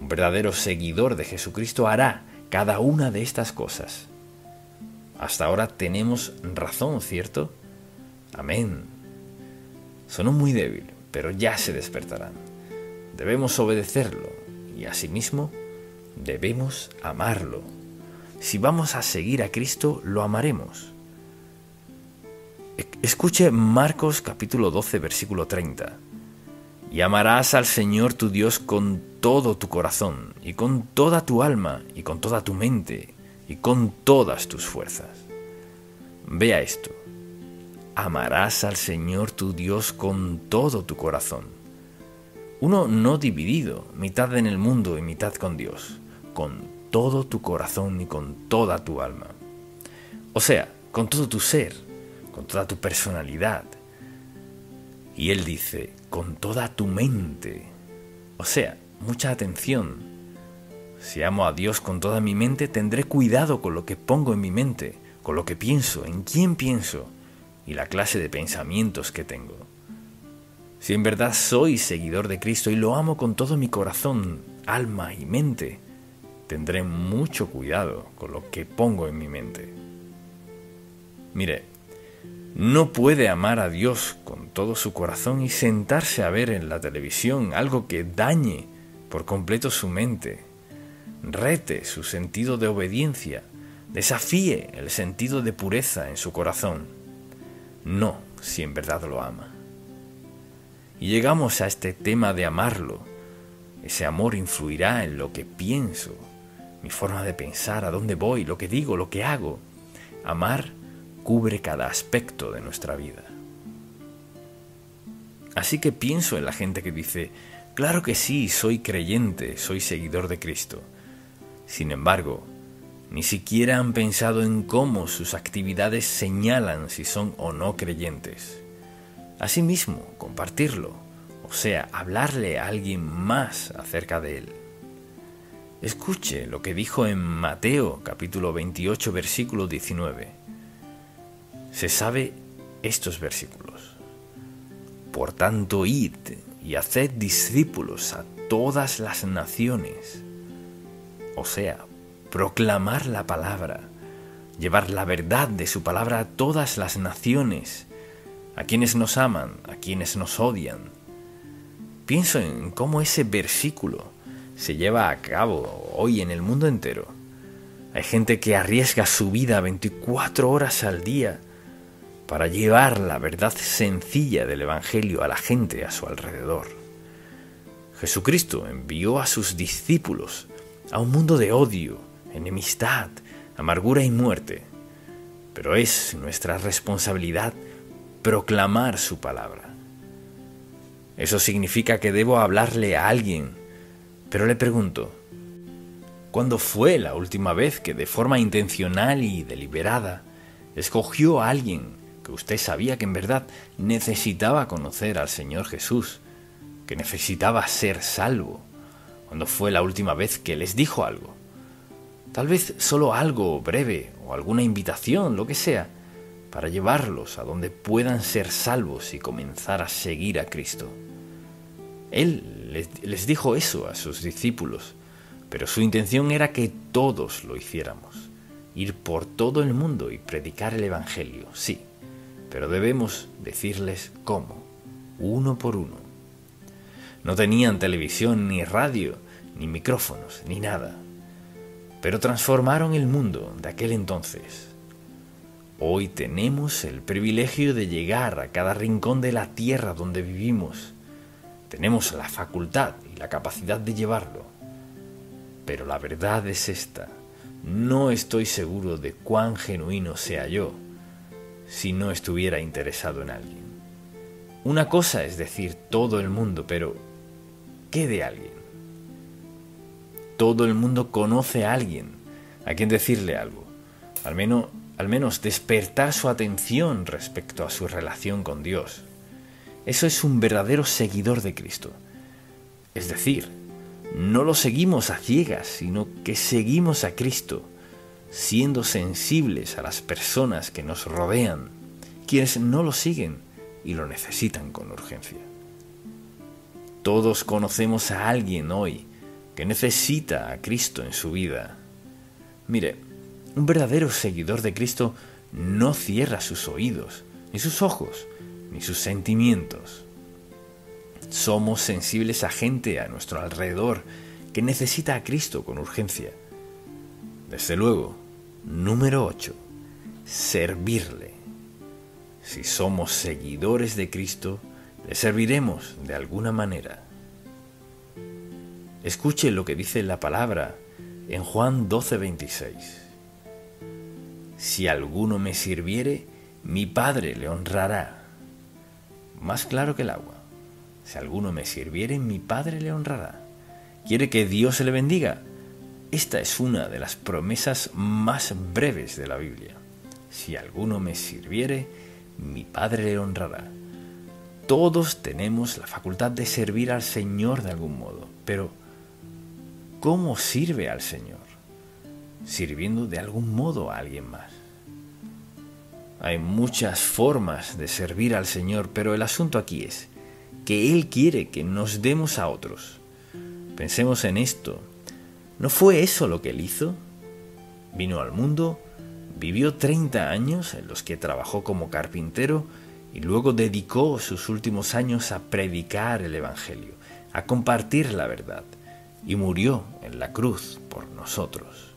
Un verdadero seguidor de Jesucristo hará cada una de estas cosas. Hasta ahora tenemos razón, ¿cierto? Amén. Sonó muy débil, pero ya se despertarán. Debemos obedecerlo y asimismo debemos amarlo. Si vamos a seguir a Cristo, lo amaremos. Escuche Marcos capítulo 12, versículo 30. Y amarás al Señor tu Dios con todo tu corazón, y con toda tu alma, y con toda tu mente, y con todas tus fuerzas. Vea esto. Amarás al Señor tu Dios con todo tu corazón. Uno no dividido, mitad en el mundo y mitad con Dios, con todo tu corazón y con toda tu alma. O sea, con todo tu ser, con toda tu personalidad. Y Él dice, con toda tu mente. O sea, mucha atención. Si amo a Dios con toda mi mente, tendré cuidado con lo que pongo en mi mente, con lo que pienso, en quién pienso y la clase de pensamientos que tengo. Si en verdad soy seguidor de Cristo y lo amo con todo mi corazón, alma y mente, tendré mucho cuidado con lo que pongo en mi mente. Mire, no puede amar a Dios con todo su corazón y sentarse a ver en la televisión algo que dañe por completo su mente, rete su sentido de obediencia, desafíe el sentido de pureza en su corazón. No, si en verdad lo ama. Y llegamos a este tema de amarlo. Ese amor influirá en lo que pienso, mi forma de pensar, a dónde voy, lo que digo, lo que hago. Amar cubre cada aspecto de nuestra vida. Así que pienso en la gente que dice, claro que sí, soy creyente, soy seguidor de Cristo. Sin embargo, ni siquiera han pensado en cómo sus actividades señalan si son o no creyentes. Asimismo, compartirlo, o sea, hablarle a alguien más acerca de él. Escuche lo que dijo en Mateo capítulo 28, versículo 19. Se sabe estos versículos. Por tanto, id y haced discípulos a todas las naciones. O sea, proclamar la palabra, llevar la verdad de su palabra a todas las naciones, a quienes nos aman, a quienes nos odian. Pienso en cómo ese versículo se lleva a cabo hoy en el mundo entero. Hay gente que arriesga su vida 24 horas al día para llevar la verdad sencilla del Evangelio a la gente a su alrededor. Jesucristo envió a sus discípulos a un mundo de odio, enemistad, amargura y muerte. Pero es nuestra responsabilidad proclamar su palabra. Eso significa que debo hablarle a alguien, pero le pregunto, ¿cuándo fue la última vez que de forma intencional y deliberada escogió a alguien que usted sabía que en verdad necesitaba conocer al Señor Jesús, que necesitaba ser salvo? ¿Cuándo fue la última vez que les dijo algo? Tal vez solo algo breve o alguna invitación, lo que sea, para llevarlos a donde puedan ser salvos y comenzar a seguir a Cristo. Él les dijo eso a sus discípulos, pero su intención era que todos lo hiciéramos, ir por todo el mundo y predicar el Evangelio, sí, pero debemos decirles cómo, uno por uno. No tenían televisión, ni radio, ni micrófonos, ni nada, pero transformaron el mundo de aquel entonces. Hoy tenemos el privilegio de llegar a cada rincón de la tierra donde vivimos, Tenemos la facultad y la capacidad de llevarlo. Pero la verdad es esta: no estoy seguro de cuán genuino sea yo si no estuviera interesado en alguien. Una cosa es decir todo el mundo, pero ¿qué de alguien? Todo el mundo conoce a alguien a quien decirle algo, al menos despertar su atención respecto a su relación con Dios. Eso es un verdadero seguidor de Cristo. Es decir, no lo seguimos a ciegas, sino que seguimos a Cristo, siendo sensibles a las personas que nos rodean, quienes no lo siguen y lo necesitan con urgencia. Todos conocemos a alguien hoy que necesita a Cristo en su vida. Mire, un verdadero seguidor de Cristo no cierra sus oídos, ni sus ojos, ni sus sentimientos. Somos sensibles a gente a nuestro alrededor que necesita a Cristo con urgencia. Desde luego, número 8, servirle. Si somos seguidores de Cristo, le serviremos de alguna manera. Escuche lo que dice la palabra en Juan 12:26. Si alguno me sirviere, mi Padre le honrará. Más claro que el agua. Si alguno me sirviere, mi Padre le honrará. ¿Quiere que Dios se le bendiga? Esta es una de las promesas más breves de la Biblia. Si alguno me sirviere, mi Padre le honrará. Todos tenemos la facultad de servir al Señor de algún modo, pero ¿cómo sirve al Señor? Sirviendo de algún modo a alguien más. Hay muchas formas de servir al Señor, pero el asunto aquí es que Él quiere que nos demos a otros. Pensemos en esto. ¿No fue eso lo que Él hizo? Vino al mundo, vivió 30 años en los que trabajó como carpintero y luego dedicó sus últimos años a predicar el Evangelio, a compartir la verdad, y murió en la cruz por nosotros.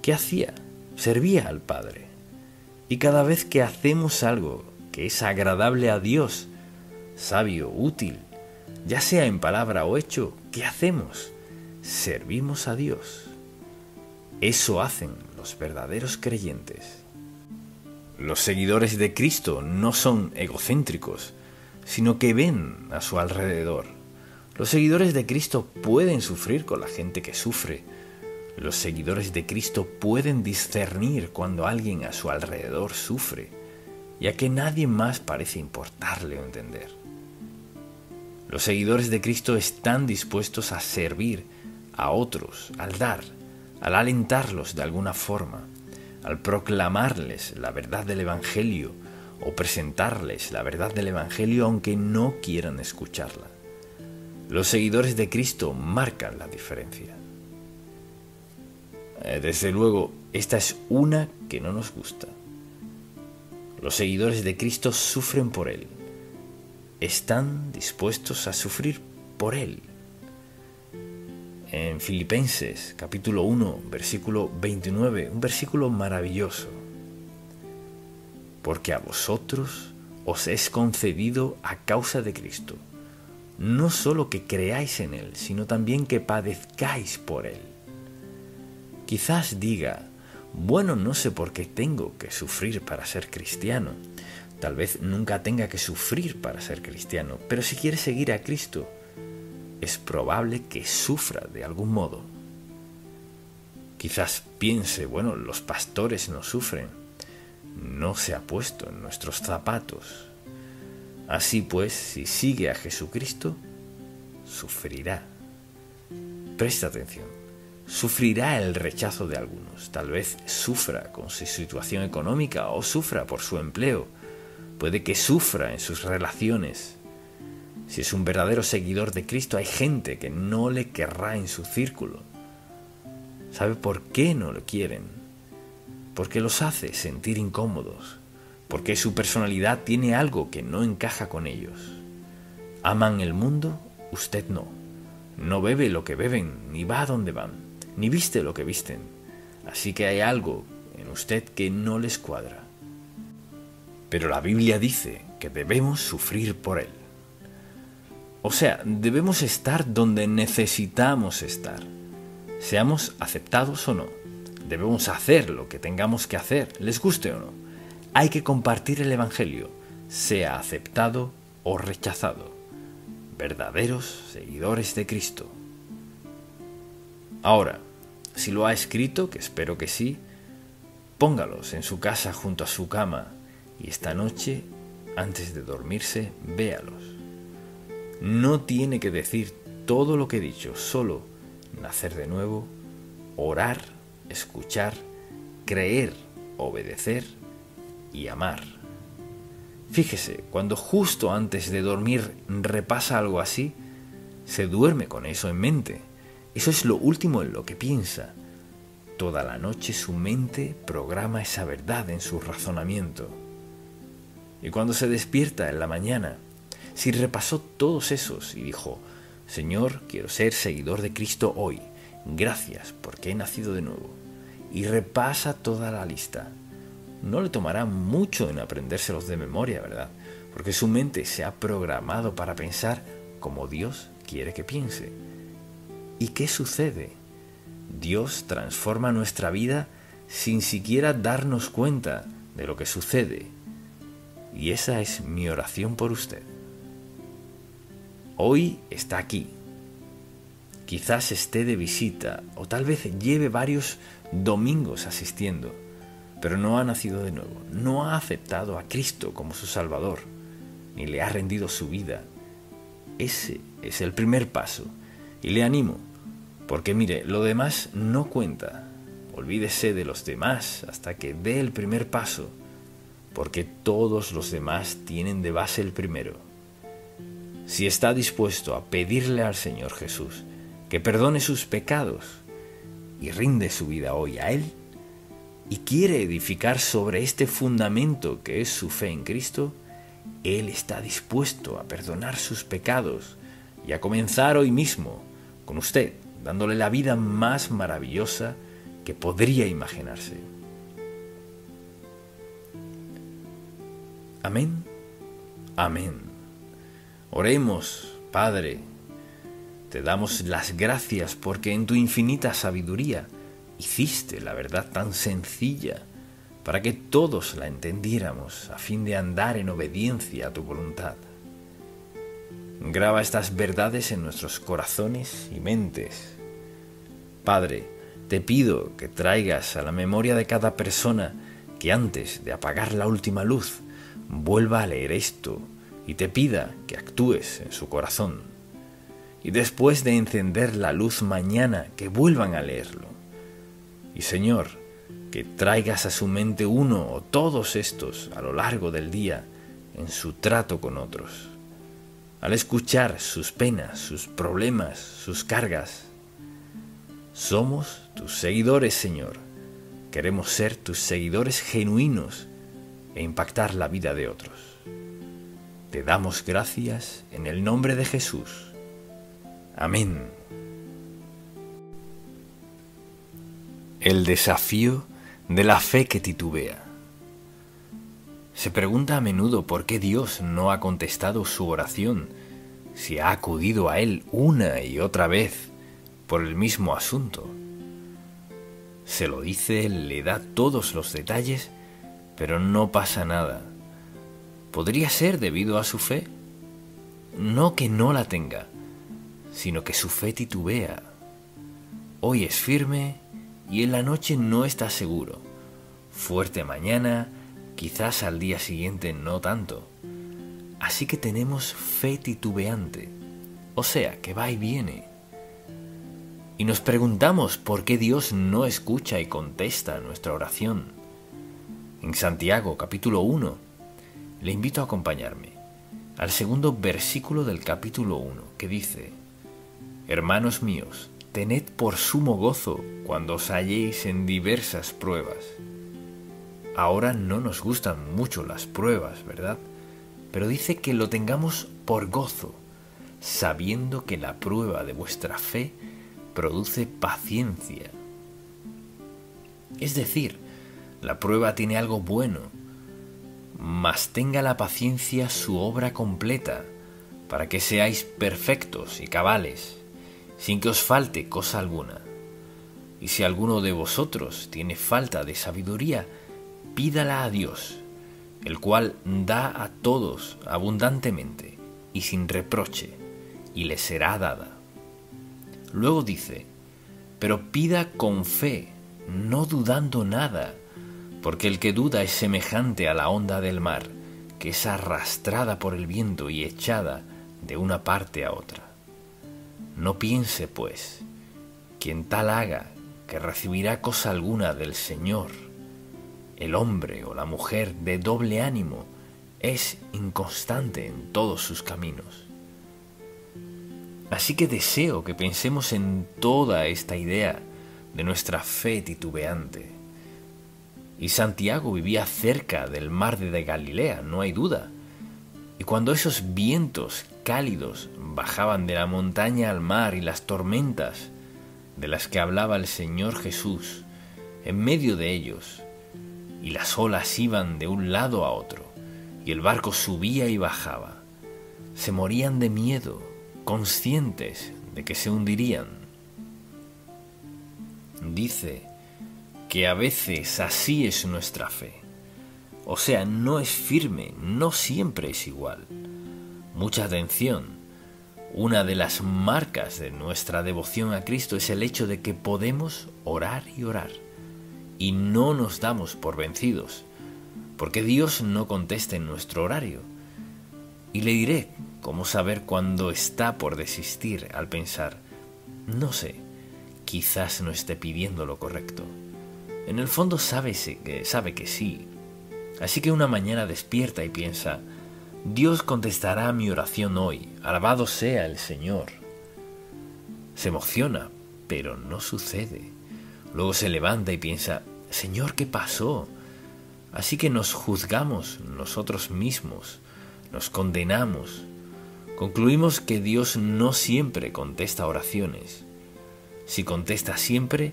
¿Qué hacía? Servía al Padre. Y cada vez que hacemos algo que es agradable a Dios, sabio, útil, ya sea en palabra o hecho, ¿qué hacemos? Servimos a Dios. Eso hacen los verdaderos creyentes. Los seguidores de Cristo no son egocéntricos, sino que ven a su alrededor. Los seguidores de Cristo pueden sufrir con la gente que sufre. Los seguidores de Cristo pueden discernir cuando alguien a su alrededor sufre, ya que nadie más parece importarle o entender. Los seguidores de Cristo están dispuestos a servir a otros, al dar, al alentarlos de alguna forma, al proclamarles la verdad del Evangelio o presentarles la verdad del Evangelio aunque no quieran escucharla. Los seguidores de Cristo marcan la diferencia. Desde luego, esta es una que no nos gusta. Los seguidores de Cristo sufren por Él. Están dispuestos a sufrir por Él. En Filipenses, capítulo 1, versículo 29, un versículo maravilloso. Porque a vosotros os es concedido a causa de Cristo, no solo que creáis en Él, sino también que padezcáis por Él. Quizás diga, bueno, no sé por qué tengo que sufrir para ser cristiano. Tal vez nunca tenga que sufrir para ser cristiano, pero si quiere seguir a Cristo, es probable que sufra de algún modo. Quizás piense, bueno, los pastores no sufren. No se ha puesto en nuestros zapatos. Así pues, si sigue a Jesucristo, sufrirá. Presta atención. Sufrirá el rechazo de algunos. Tal vez sufra con su situación económica o sufra por su empleo. Puede que sufra en sus relaciones. Si es un verdadero seguidor de Cristo, hay gente que no le querrá en su círculo. ¿Sabe por qué no lo quieren? Porque los hace sentir incómodos. Porque su personalidad tiene algo que no encaja con ellos. ¿Aman el mundo? Usted no. No bebe lo que beben, ni va a donde van, ni viste lo que visten. Así que hay algo en usted que no les cuadra. Pero la Biblia dice que debemos sufrir por Él. O sea, debemos estar donde necesitamos estar, seamos aceptados o no. Debemos hacer lo que tengamos que hacer, les guste o no. Hay que compartir el Evangelio, sea aceptado o rechazado. Verdaderos seguidores de Cristo. Ahora, si lo ha escrito, que espero que sí, póngalos en su casa junto a su cama y esta noche, antes de dormirse, véalos. No tiene que decir todo lo que he dicho, solo nacer de nuevo, orar, escuchar, creer, obedecer y amar. Fíjese, cuando justo antes de dormir repasa algo así, se duerme con eso en mente. Eso es lo último en lo que piensa. Toda la noche su mente programa esa verdad en su razonamiento. Y cuando se despierta en la mañana, si repasó todos esos y dijo, Señor, quiero ser seguidor de Cristo hoy, gracias porque he nacido de nuevo, y repasa toda la lista, no le tomará mucho en aprendérselos de memoria, ¿verdad? Porque su mente se ha programado para pensar como Dios quiere que piense. ¿Y qué sucede? Dios transforma nuestra vida sin siquiera darnos cuenta de lo que sucede. Y esa es mi oración por usted. Hoy está aquí. Quizás esté de visita o tal vez lleve varios domingos asistiendo, pero no ha nacido de nuevo, no ha aceptado a Cristo como su Salvador, ni le ha rendido su vida. Ese es el primer paso y le animo, porque mire, lo demás no cuenta. Olvídese de los demás hasta que dé el primer paso, porque todos los demás tienen de base el primero. Si está dispuesto a pedirle al Señor Jesús que perdone sus pecados y rinde su vida hoy a Él, y quiere edificar sobre este fundamento que es su fe en Cristo, Él está dispuesto a perdonar sus pecados y a comenzar hoy mismo con usted, dándole la vida más maravillosa que podría imaginarse. Amén. Amén. Oremos, Padre, te damos las gracias porque en tu infinita sabiduría hiciste la verdad tan sencilla para que todos la entendiéramos a fin de andar en obediencia a tu voluntad. Graba estas verdades en nuestros corazones y mentes. Padre, te pido que traigas a la memoria de cada persona que antes de apagar la última luz vuelva a leer esto y te pida que actúes en su corazón. Y después de encender la luz mañana, que vuelvan a leerlo. Y Señor, que traigas a su mente uno o todos estos a lo largo del día en su trato con otros. Al escuchar sus penas, sus problemas, sus cargas. Somos tus seguidores, Señor. Queremos ser tus seguidores genuinos e impactar la vida de otros. Te damos gracias en el nombre de Jesús. Amén. El desafío de la fe que titubea. Se pregunta a menudo por qué Dios no ha contestado su oración, si ha acudido a Él una y otra vez por el mismo asunto. Se lo dice, le da todos los detalles, pero no pasa nada. ¿Podría ser debido a su fe? No que no la tenga, sino que su fe titubea. Hoy es firme y en la noche no está seguro. Fuerte mañana, quizás al día siguiente no tanto. Así que tenemos fe titubeante, o sea, que va y viene. Y nos preguntamos por qué Dios no escucha y contesta nuestra oración. En Santiago, capítulo 1, le invito a acompañarme al segundo versículo del capítulo 1, que dice: Hermanos míos, tened por sumo gozo cuando os halléis en diversas pruebas. Ahora no nos gustan mucho las pruebas, ¿verdad? Pero dice que lo tengamos por gozo, sabiendo que la prueba de vuestra fe produce paciencia. Es decir, la prueba tiene algo bueno, mas tenga la paciencia su obra completa, para que seáis perfectos y cabales, sin que os falte cosa alguna. Y si alguno de vosotros tiene falta de sabiduría, pídala a Dios, el cual da a todos abundantemente y sin reproche, y le será dada. Luego dice, pero pida con fe, no dudando nada, porque el que duda es semejante a la onda del mar, que es arrastrada por el viento y echada de una parte a otra. No piense, pues, quien tal haga, que recibirá cosa alguna del Señor. El hombre o la mujer de doble ánimo es inconstante en todos sus caminos. Así que deseo que pensemos en toda esta idea de nuestra fe titubeante. Y Santiago vivía cerca del mar de Galilea, no hay duda. Y cuando esos vientos cálidos bajaban de la montaña al mar y las tormentas de las que hablaba el Señor Jesús en medio de ellos, y las olas iban de un lado a otro, y el barco subía y bajaba, se morían de miedo, conscientes de que se hundirían. Dice que a veces así es nuestra fe. O sea, no es firme, no siempre es igual. Mucha atención. Una de las marcas de nuestra devoción a Cristo es el hecho de que podemos orar y orar, y no nos damos por vencidos, porque Dios no contesta en nuestro horario. Y le diré cómo saber cuándo está por desistir al pensar, no sé, quizás no esté pidiendo lo correcto. En el fondo sabe que sí. Así que una mañana despierta y piensa, Dios contestará a mi oración hoy, alabado sea el Señor. Se emociona, pero no sucede. Luego se levanta y piensa, Señor, ¿qué pasó? Así que nos juzgamos nosotros mismos, nos condenamos. Concluimos que Dios no siempre contesta oraciones. Si contesta siempre,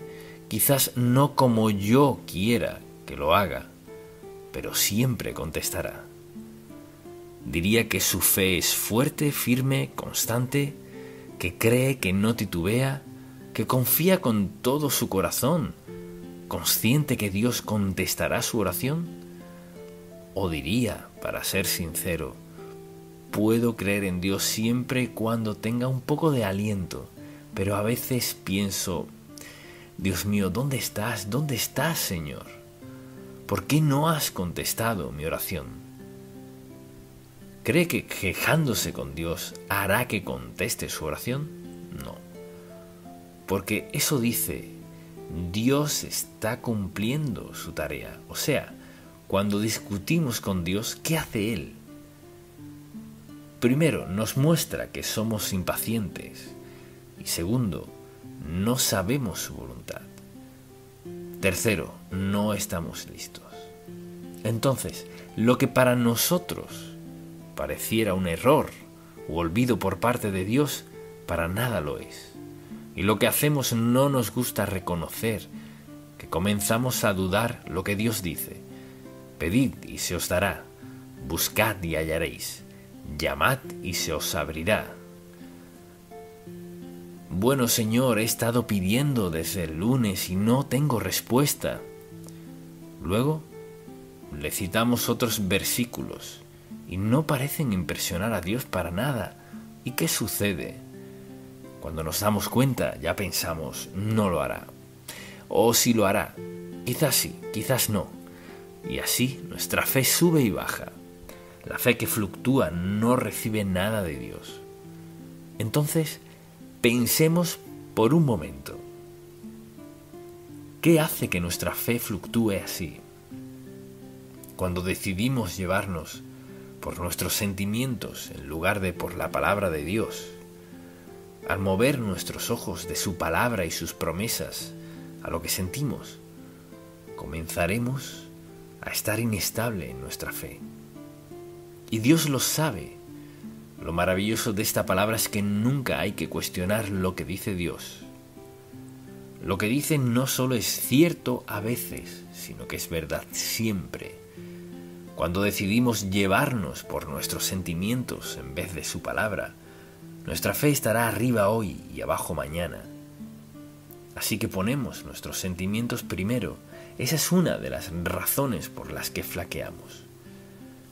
quizás no como yo quiera que lo haga, pero siempre contestará. Diría que su fe es fuerte, firme, constante, que cree, que no titubea, que confía con todo su corazón, consciente que Dios contestará su oración. O diría, para ser sincero, puedo creer en Dios siempre y cuando tenga un poco de aliento, pero a veces pienso, Dios mío, ¿dónde estás? ¿Dónde estás, Señor? ¿Por qué no has contestado mi oración? ¿Cree que quejándose con Dios hará que conteste su oración? No. Porque eso dice, Dios está cumpliendo su tarea. O sea, cuando discutimos con Dios, ¿qué hace Él? Primero, nos muestra que somos impacientes. Y segundo, no sabemos su voluntad. Tercero, no estamos listos. Entonces, lo que para nosotros pareciera un error u olvido por parte de Dios, para nada lo es. Y lo que hacemos no nos gusta reconocer, que comenzamos a dudar lo que Dios dice. Pedid y se os dará, buscad y hallaréis, llamad y se os abrirá. Bueno, Señor, he estado pidiendo desde el lunes y no tengo respuesta. Luego le citamos otros versículos y no parecen impresionar a Dios para nada. ¿Y qué sucede? Cuando nos damos cuenta ya pensamos, no lo hará. O sí lo hará, quizás sí, quizás no. Y así nuestra fe sube y baja. La fe que fluctúa no recibe nada de Dios. Entonces, pensemos por un momento. ¿Qué hace que nuestra fe fluctúe así? Cuando decidimos llevarnos por nuestros sentimientos en lugar de por la palabra de Dios, al mover nuestros ojos de su palabra y sus promesas a lo que sentimos, comenzaremos a estar inestable en nuestra fe. Y Dios lo sabe. Lo maravilloso de esta palabra es que nunca hay que cuestionar lo que dice Dios. Lo que dice no solo es cierto a veces, sino que es verdad siempre. cuando decidimos llevarnos por nuestros sentimientos en vez de su palabra, nuestra fe estará arriba hoy y abajo mañana. Así que ponemos nuestros sentimientos primero. Esa es una de las razones por las que flaqueamos.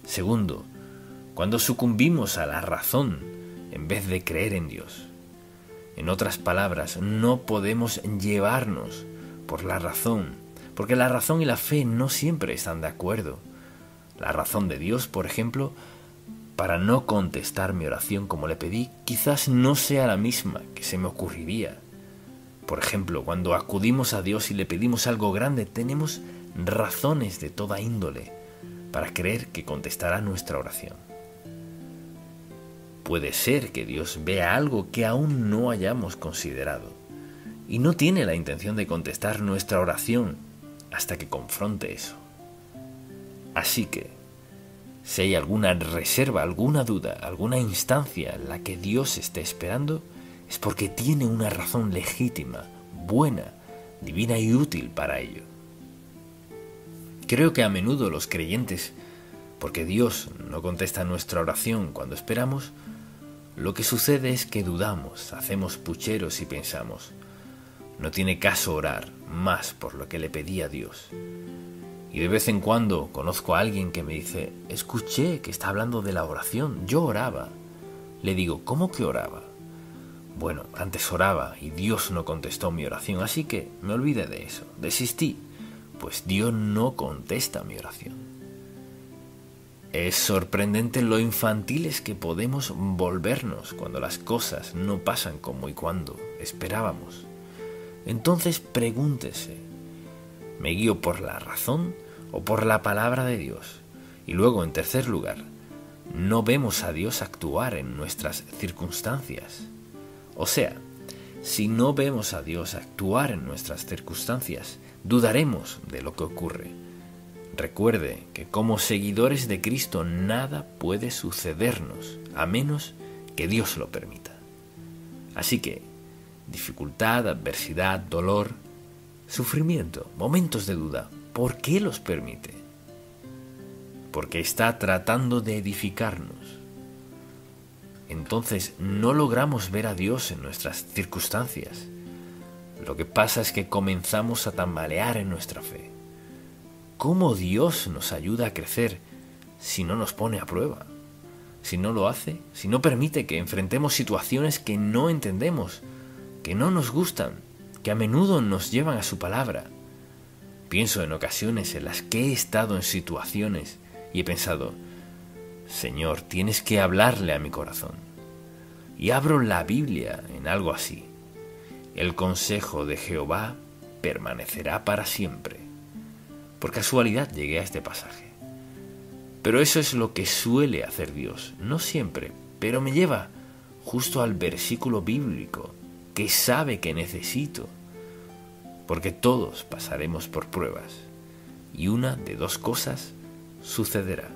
Segundo, cuando sucumbimos a la razón en vez de creer en Dios. En otras palabras, no podemos llevarnos por la razón, porque la razón y la fe no siempre están de acuerdo. La razón de Dios, por ejemplo, para no contestar mi oración como le pedí, quizás no sea la misma que se me ocurriría. Por ejemplo, cuando acudimos a Dios y le pedimos algo grande, tenemos razones de toda índole para creer que contestará nuestra oración. Puede ser que Dios vea algo que aún no hayamos considerado y no tiene la intención de contestar nuestra oración hasta que confronte eso. Así que, si hay alguna reserva, alguna duda, alguna instancia en la que Dios esté esperando, es porque tiene una razón legítima, buena, divina y útil para ello. Creo que a menudo los creyentes, porque Dios no contesta nuestra oración cuando esperamos, lo que sucede es que dudamos, hacemos pucheros y pensamos, no tiene caso orar más por lo que le pedí a Dios. Y de vez en cuando conozco a alguien que me dice, escuché que está hablando de la oración, yo oraba. Le digo, ¿cómo que oraba? Bueno, antes oraba y Dios no contestó mi oración, así que me olvidé de eso, desistí, pues Dios no contesta mi oración. Es sorprendente lo infantiles que podemos volvernos cuando las cosas no pasan como y cuando esperábamos. Entonces pregúntese, ¿me guío por la razón o por la palabra de Dios? Y luego, en tercer lugar, no vemos a Dios actuar en nuestras circunstancias. O sea, si no vemos a Dios actuar en nuestras circunstancias, dudaremos de lo que ocurre. Recuerde que como seguidores de Cristo nada puede sucedernos a menos que Dios lo permita. Así que, dificultad, adversidad, dolor, sufrimiento, momentos de duda, ¿por qué los permite? Porque está tratando de edificarnos. Entonces no logramos ver a Dios en nuestras circunstancias. Lo que pasa es que comenzamos a tambalear en nuestra fe. ¿Cómo Dios nos ayuda a crecer si no nos pone a prueba? Si no lo hace, si no permite que enfrentemos situaciones que no entendemos, que no nos gustan, que a menudo nos llevan a su palabra. Pienso en ocasiones en las que he estado en situaciones y he pensado, Señor, tienes que hablarle a mi corazón. Y abro la Biblia en algo así. El consejo de Jehová permanecerá para siempre. Por casualidad llegué a este pasaje. Pero eso es lo que suele hacer Dios, no siempre, pero me lleva justo al versículo bíblico que sabe que necesito, porque todos pasaremos por pruebas, y una de dos cosas sucederá.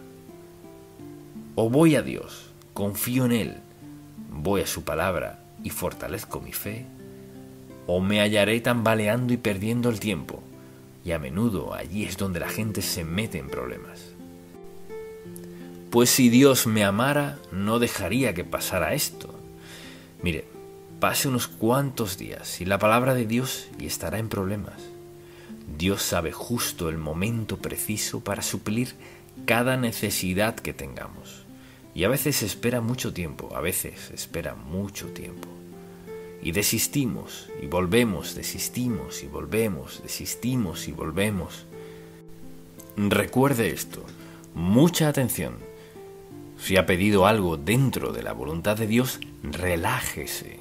O voy a Dios, confío en Él, voy a su palabra y fortalezco mi fe, o me hallaré tambaleando y perdiendo el tiempo, y a menudo allí es donde la gente se mete en problemas. Pues si Dios me amara, no dejaría que pasara esto. Mire, pase unos cuantos días y la palabra de Dios y estará en problemas. Dios sabe justo el momento preciso para suplir cada necesidad que tengamos. Y a veces espera mucho tiempo, Y desistimos y volvemos, desistimos y volvemos, desistimos y volvemos. Recuerde esto, mucha atención. Si ha pedido algo dentro de la voluntad de Dios, relájese.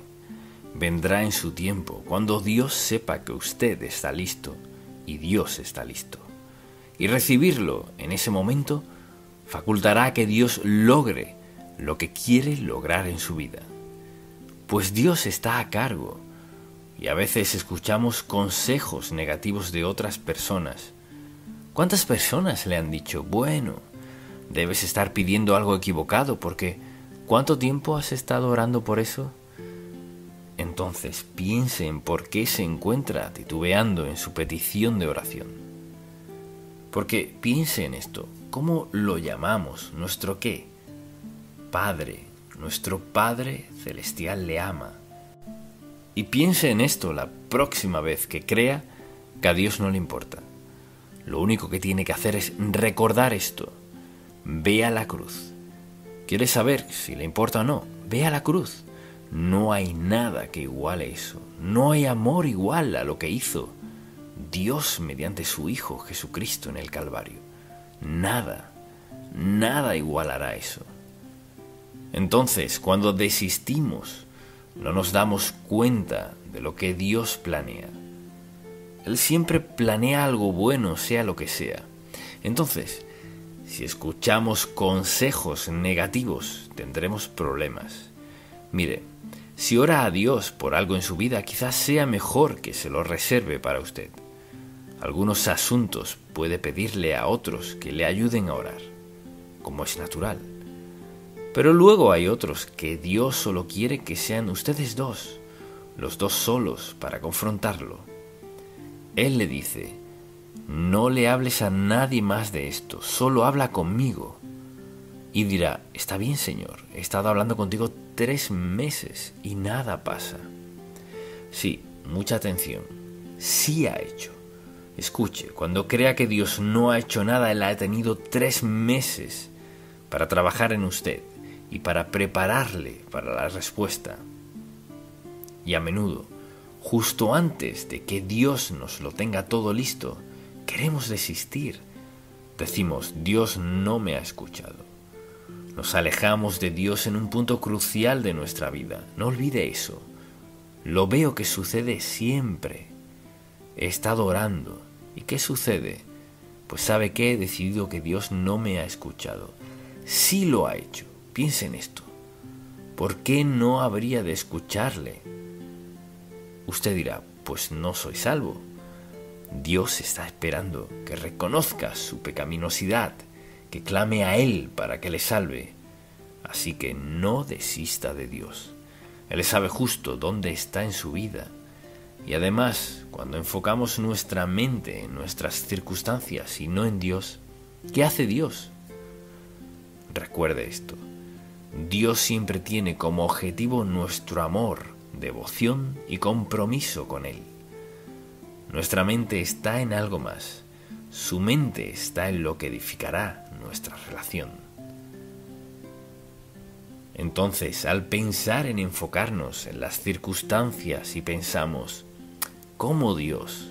Vendrá en su tiempo, cuando Dios sepa que usted está listo y Dios está listo. Y recibirlo en ese momento facultará que Dios logre lo que quiere lograr en su vida. Pues Dios está a cargo y a veces escuchamos consejos negativos de otras personas. ¿Cuántas personas le han dicho, bueno, debes estar pidiendo algo equivocado porque ¿cuánto tiempo has estado orando por eso? Entonces piense en por qué se encuentra titubeando en su petición de oración. Porque piense en esto, ¿Cómo lo llamamos? ¿Nuestro qué? Padre. Nuestro Padre Celestial le ama. Y piense en esto la próxima vez que crea que a Dios no le importa. Lo único que tiene que hacer es recordar esto. Ve a la cruz. ¿Quieres saber si le importa o no? Ve a la cruz. No hay nada que iguale eso. No hay amor igual a lo que hizo Dios mediante su Hijo Jesucristo en el Calvario. Nada, nada igualará eso. Entonces, cuando desistimos, no nos damos cuenta de lo que Dios planea. Él siempre planea algo bueno, sea lo que sea. Entonces, si escuchamos consejos negativos, tendremos problemas. Mire, si ora a Dios por algo en su vida, quizás sea mejor que se lo reserve para usted. Algunos asuntos puede pedirle a otros que le ayuden a orar, como es natural. Pero luego hay otros que Dios solo quiere que sean ustedes dos, los dos solos para confrontarlo. Él le dice: no le hables a nadie más de esto, solo habla conmigo. Y dirá: está bien, Señor, he estado hablando contigo 3 meses y nada pasa. Sí, mucha atención, sí ha hecho. Escuche, cuando crea que Dios no ha hecho nada, Él ha tenido 3 meses para trabajar en usted y para prepararle para la respuesta. Y a menudo, justo antes de que Dios nos lo tenga todo listo, queremos desistir. Decimos: Dios no me ha escuchado. Nos alejamos de Dios en un punto crucial de nuestra vida. No olvide eso. Lo veo que sucede siempre. He estado orando. ¿Y qué sucede? Pues ¿sabe qué? He decidido que Dios no me ha escuchado. Sí lo ha hecho. Piense en esto. ¿Por qué no habría de escucharle? Usted dirá: pues no soy salvo. Dios está esperando que reconozcas su pecaminosidad, que clame a Él para que le salve. Así que no desista de Dios. Él sabe justo dónde está en su vida. Y además, cuando enfocamos nuestra mente en nuestras circunstancias y no en Dios, ¿qué hace Dios? Recuerde esto. Dios siempre tiene como objetivo nuestro amor, devoción y compromiso con Él. Nuestra mente está en algo más. Su mente está en lo que edificará nuestra relación. Entonces, al pensar en enfocarnos en las circunstancias y pensamos: ¿cómo Dios?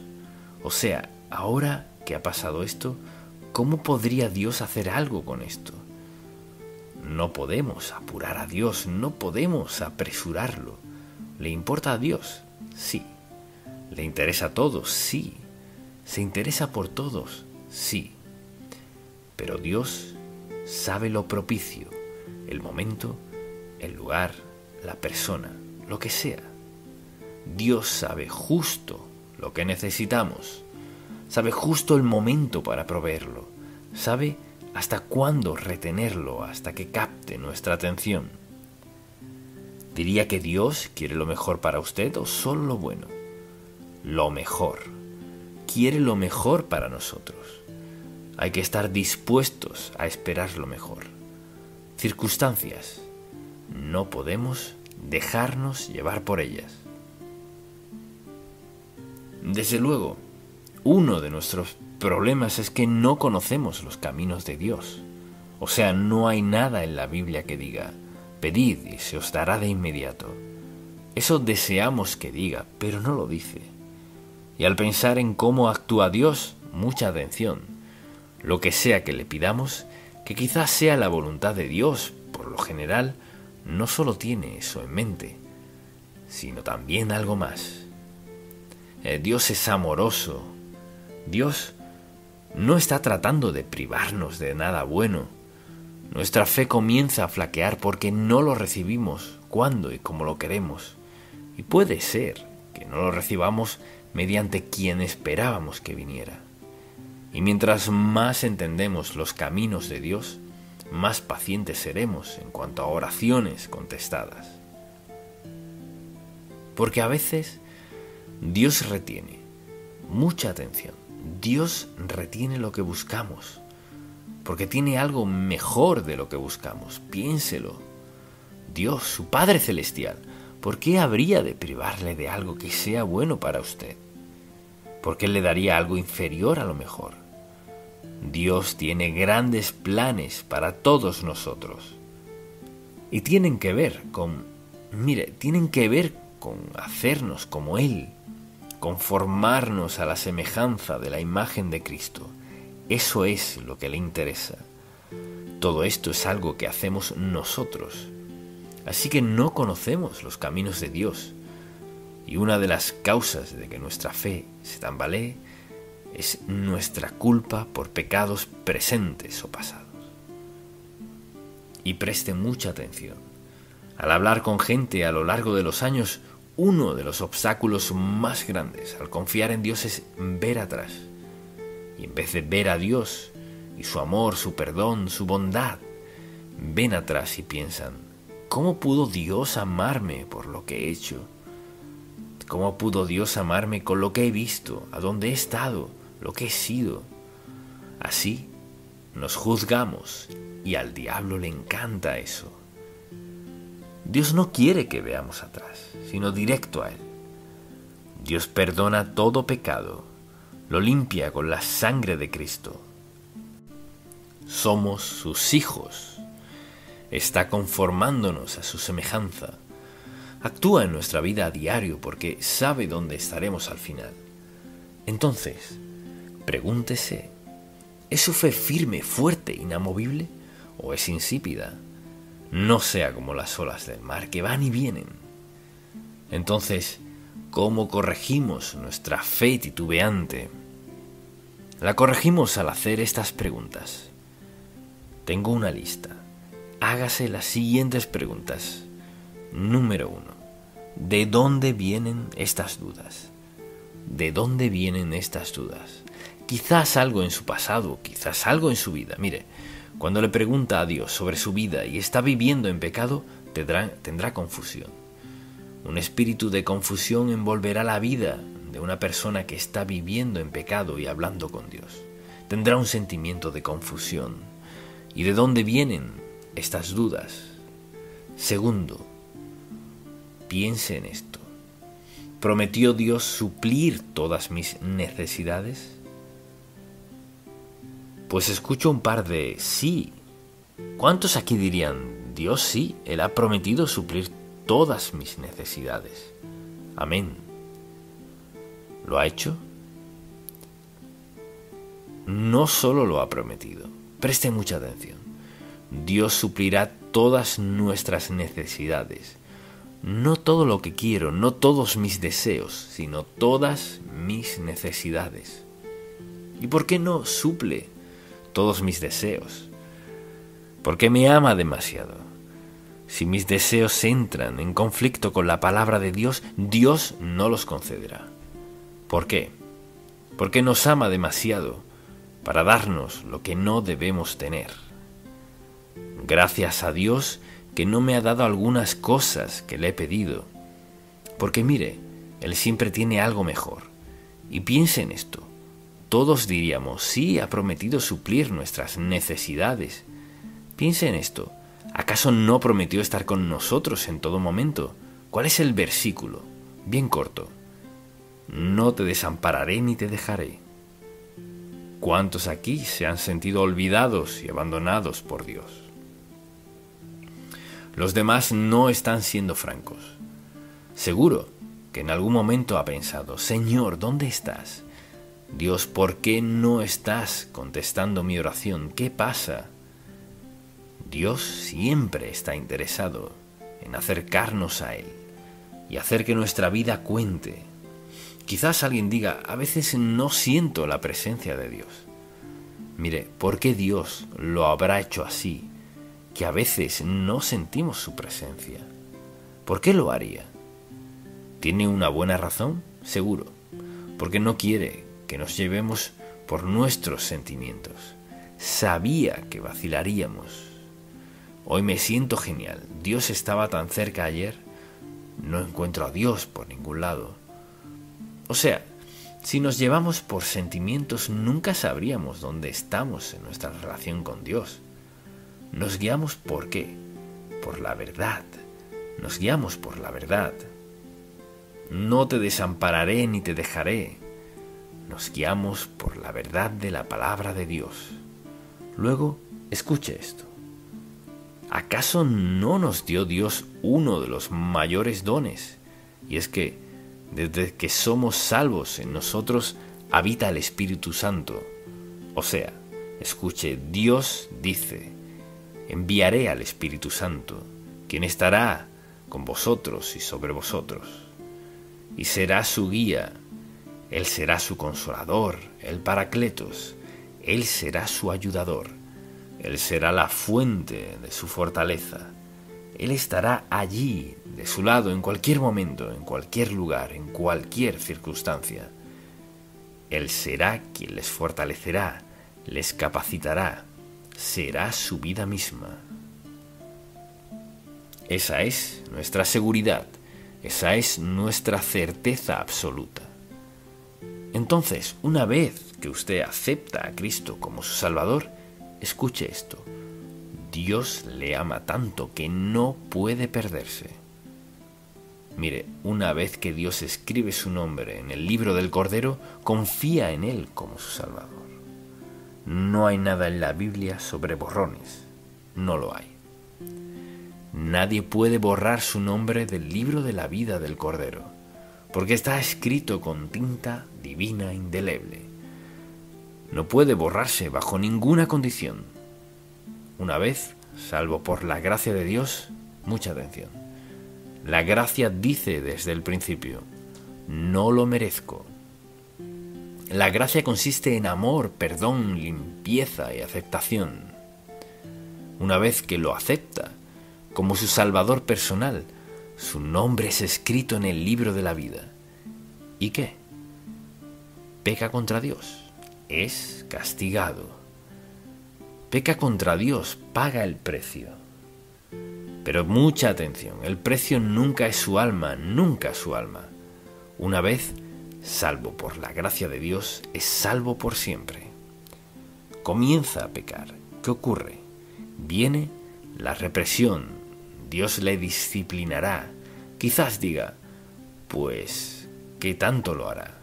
O sea, ahora que ha pasado esto, ¿cómo podría Dios hacer algo con esto? No podemos apurar a Dios, no podemos apresurarlo. ¿Le importa a Dios? Sí. ¿Le interesa a todos? Sí. ¿Se interesa por todos? Sí. Pero Dios sabe lo propicio, el momento, el lugar, la persona, lo que sea. Dios sabe justo lo que necesitamos, sabe justo el momento para proveerlo, sabe hasta cuándo retenerlo hasta que capte nuestra atención. ¿Diría que Dios quiere lo mejor para usted o solo lo bueno? Lo mejor. Quiere lo mejor para nosotros. Hay que estar dispuestos a esperar lo mejor. Circunstancias. No podemos dejarnos llevar por ellas. Desde luego, uno de nuestros problemas es que no conocemos los caminos de Dios. O sea, no hay nada en la Biblia que diga: pedid y se os dará de inmediato. Eso deseamos que diga, pero no lo dice. Y al pensar en cómo actúa Dios, mucha atención. Lo que sea que le pidamos, que quizás sea la voluntad de Dios, por lo general, no solo tiene eso en mente, sino también algo más. Dios es amoroso. Dios no está tratando de privarnos de nada bueno. Nuestra fe comienza a flaquear porque no lo recibimos cuando y como lo queremos. Y puede ser que no lo recibamos mediante quien esperábamos que viniera. Y mientras más entendemos los caminos de Dios, más pacientes seremos en cuanto a oraciones contestadas. Porque a veces Dios retiene, mucha atención, Dios retiene lo que buscamos, porque tiene algo mejor de lo que buscamos. Piénselo. Dios, su Padre Celestial, ¿por qué habría de privarle de algo que sea bueno para usted? ¿Por qué le daría algo inferior a lo mejor? Dios tiene grandes planes para todos nosotros. Y tienen que ver con hacernos como Él, conformarnos a la semejanza de la imagen de Cristo. Eso es lo que le interesa. Todo esto es algo que hacemos nosotros. Así que no conocemos los caminos de Dios. Y una de las causas de que nuestra fe se tambalee es nuestra culpa por pecados presentes o pasados. Y preste mucha atención. Al hablar con gente a lo largo de los años, uno de los obstáculos más grandes al confiar en Dios es ver atrás. Y en vez de ver a Dios y su amor, su perdón, su bondad, ven atrás y piensan: ¿cómo pudo Dios amarme por lo que he hecho? ¿Cómo pudo Dios amarme con lo que he visto, a dónde he estado, lo que he sido? Así nos juzgamos y al diablo le encanta eso. Dios no quiere que veamos atrás, sino directo a Él. Dios perdona todo pecado, lo limpia con la sangre de Cristo. Somos sus hijos. Está conformándonos a su semejanza. Actúa en nuestra vida a diario porque sabe dónde estaremos al final. Entonces, pregúntese: ¿es su fe firme, fuerte, inamovible? ¿O es insípida? No sea como las olas del mar que van y vienen. Entonces, ¿cómo corregimos nuestra fe titubeante? La corregimos al hacer estas preguntas. Tengo una lista. Hágase las siguientes preguntas. Número 1. ¿De dónde vienen estas dudas? ¿De dónde vienen estas dudas? Quizás algo en su pasado, quizás algo en su vida. Mire, cuando le pregunta a Dios sobre su vida y está viviendo en pecado, tendrá confusión. Un espíritu de confusión envolverá la vida de una persona que está viviendo en pecado y hablando con Dios. Tendrá un sentimiento de confusión. ¿Y de dónde vienen estas dudas? Segundo, piense en esto. ¿Prometió Dios suplir todas mis necesidades? Pues escucho un par de sí. ¿Cuántos aquí dirían: Dios sí, Él ha prometido suplir todas mis necesidades? Amén. ¿Lo ha hecho? No solo lo ha prometido. Preste mucha atención. Dios suplirá todas nuestras necesidades. No todo lo que quiero, no todos mis deseos, sino todas mis necesidades. ¿Y por qué no suple todos mis deseos? Porque me ama demasiado. Si mis deseos entran en conflicto con la palabra de Dios, Dios no los concederá. ¿Por qué? Porque nos ama demasiado para darnos lo que no debemos tener. Gracias a Dios que no me ha dado algunas cosas que le he pedido. Porque mire, Él siempre tiene algo mejor. Y piense en esto. Todos diríamos: sí, ha prometido suplir nuestras necesidades. Piense en esto. ¿Acaso no prometió estar con nosotros en todo momento? ¿Cuál es el versículo? Bien corto. No te desampararé ni te dejaré. ¿Cuántos aquí se han sentido olvidados y abandonados por Dios? Los demás no están siendo francos. Seguro que en algún momento ha pensado: Señor, ¿dónde estás? Dios, ¿por qué no estás contestando mi oración? ¿Qué pasa? Dios siempre está interesado en acercarnos a Él y hacer que nuestra vida cuente. Quizás alguien diga: a veces no siento la presencia de Dios. Mire, ¿por qué Dios lo habrá hecho así, que a veces no sentimos su presencia? ¿Por qué lo haría? ¿Tiene una buena razón? Seguro, porque no quiere que nos llevemos por nuestros sentimientos. Sabía que vacilaríamos. Hoy me siento genial. Dios estaba tan cerca ayer. No encuentro a Dios por ningún lado. O sea, Si nos llevamos por sentimientos, nunca sabríamos dónde estamos en nuestra relación con Dios. Nos guiamos ¿por qué? Por la verdad. Nos guiamos por la verdad. No te desampararé ni te dejaré. Nos guiamos por la verdad de la palabra de Dios. Luego, escuche esto. ¿Acaso no nos dio Dios uno de los mayores dones? Y es que desde que somos salvos en nosotros habita el Espíritu Santo. O sea, escuche, Dios dice, enviaré al Espíritu Santo, quien estará con vosotros y sobre vosotros, y será su guía. Él será su consolador, el Paracletos. Él será su ayudador. Él será la fuente de su fortaleza. Él estará allí, de su lado, en cualquier momento, en cualquier lugar, en cualquier circunstancia. Él será quien les fortalecerá, les capacitará, será su vida misma. Esa es nuestra seguridad, esa es nuestra certeza absoluta. Entonces, una vez que usted acepta a Cristo como su Salvador, escuche esto. Dios le ama tanto que no puede perderse. Mire, una vez que Dios escribe su nombre en el libro del Cordero, confía en Él como su Salvador. No hay nada en la Biblia sobre borrones. No lo hay. Nadie puede borrar su nombre del libro de la vida del Cordero, porque está escrito con tinta divina indeleble. No puede borrarse bajo ninguna condición. Una vez, salvo por la gracia de Dios, mucha atención. La gracia dice desde el principio, no lo merezco. La gracia consiste en amor, perdón, limpieza y aceptación. Una vez que lo acepta como su Salvador personal, su nombre es escrito en el libro de la vida. ¿Y qué? Peca contra Dios, es castigado. Peca contra Dios, paga el precio. Pero mucha atención, el precio nunca es su alma, nunca su alma. Una vez salvo por la gracia de Dios, es salvo por siempre. Comienza a pecar. ¿Qué ocurre? Viene la represión. Dios le disciplinará. Quizás diga, pues, ¿qué tanto lo hará?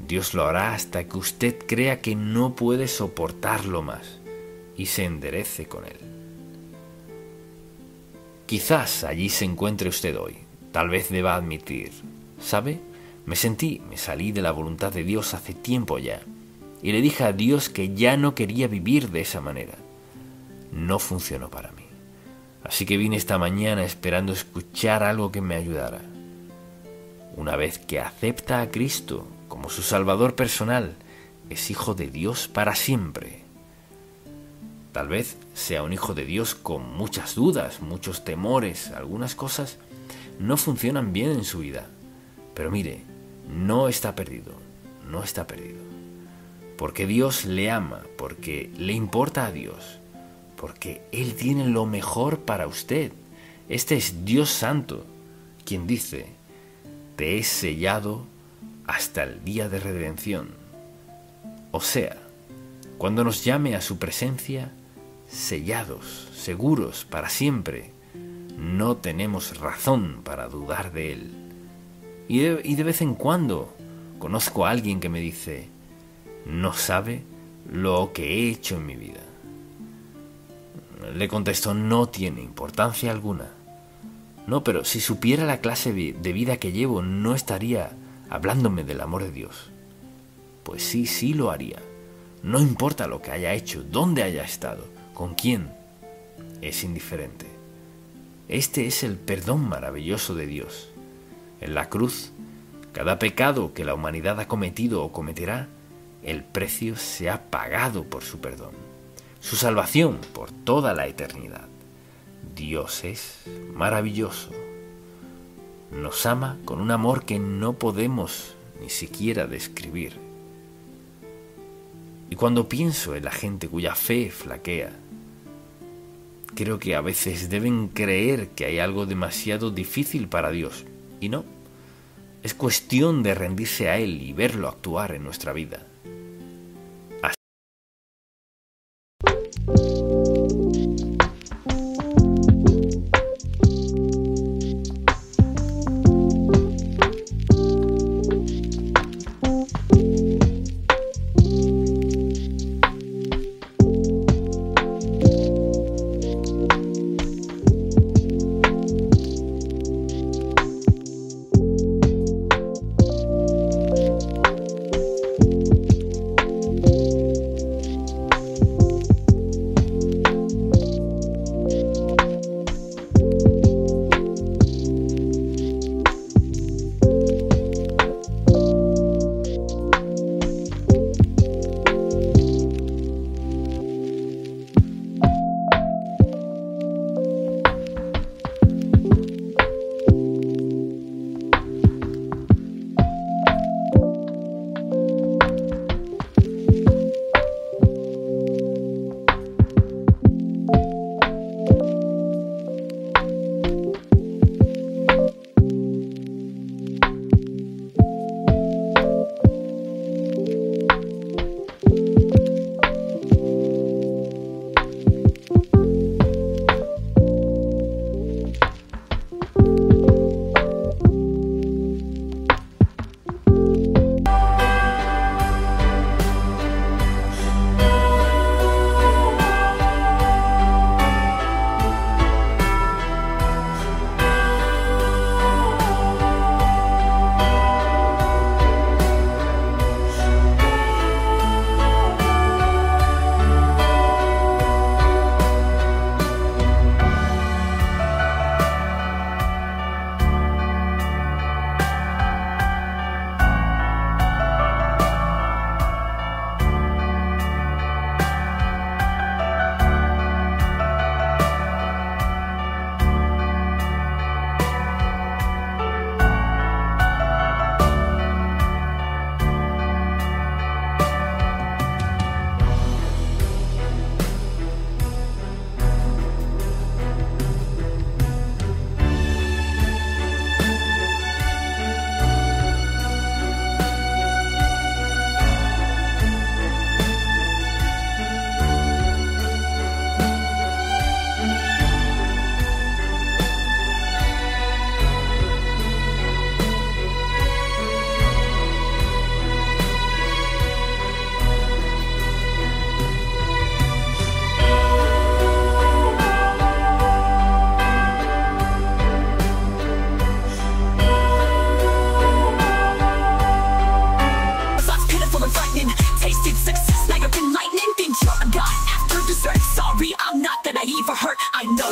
Dios lo hará hasta que usted crea que no puede soportarlo más y se enderece con él. Quizás allí se encuentre usted hoy. Tal vez deba admitir, ¿sabe? Me salí de la voluntad de Dios hace tiempo ya, y le dije a Dios que ya no quería vivir de esa manera. No funcionó para mí. Así que vine esta mañana esperando escuchar algo que me ayudara. Una vez que acepta a Cristo como su Salvador personal, es hijo de Dios para siempre. Tal vez sea un hijo de Dios con muchas dudas, muchos temores, algunas cosas no funcionan bien en su vida. Pero mire, no está perdido, no está perdido. Porque Dios le ama, porque le importa a Dios, porque Él tiene lo mejor para usted. Este es Dios Santo, quien dice, te he sellado hasta el día de redención. O sea, cuando nos llame a su presencia, sellados, seguros para siempre, no tenemos razón para dudar de Él. Y de vez en cuando conozco a alguien que me dice, no sabe lo que he hecho en mi vida. Le contesto, no tiene importancia alguna. No, pero si supiera la clase de vida que llevo, no estaría hablándome del amor de Dios. Pues sí lo haría. No importa lo que haya hecho, dónde haya estado, con quién, es indiferente. Este es el perdón maravilloso de Dios. En la cruz, cada pecado que la humanidad ha cometido o cometerá, el precio se ha pagado por su perdón, su salvación por toda la eternidad. Dios es maravilloso. Nos ama con un amor que no podemos ni siquiera describir. Y cuando pienso en la gente cuya fe flaquea, creo que a veces deben creer que hay algo demasiado difícil para Dios. Y no, Es cuestión de rendirse a Él y verlo actuar en nuestra vida.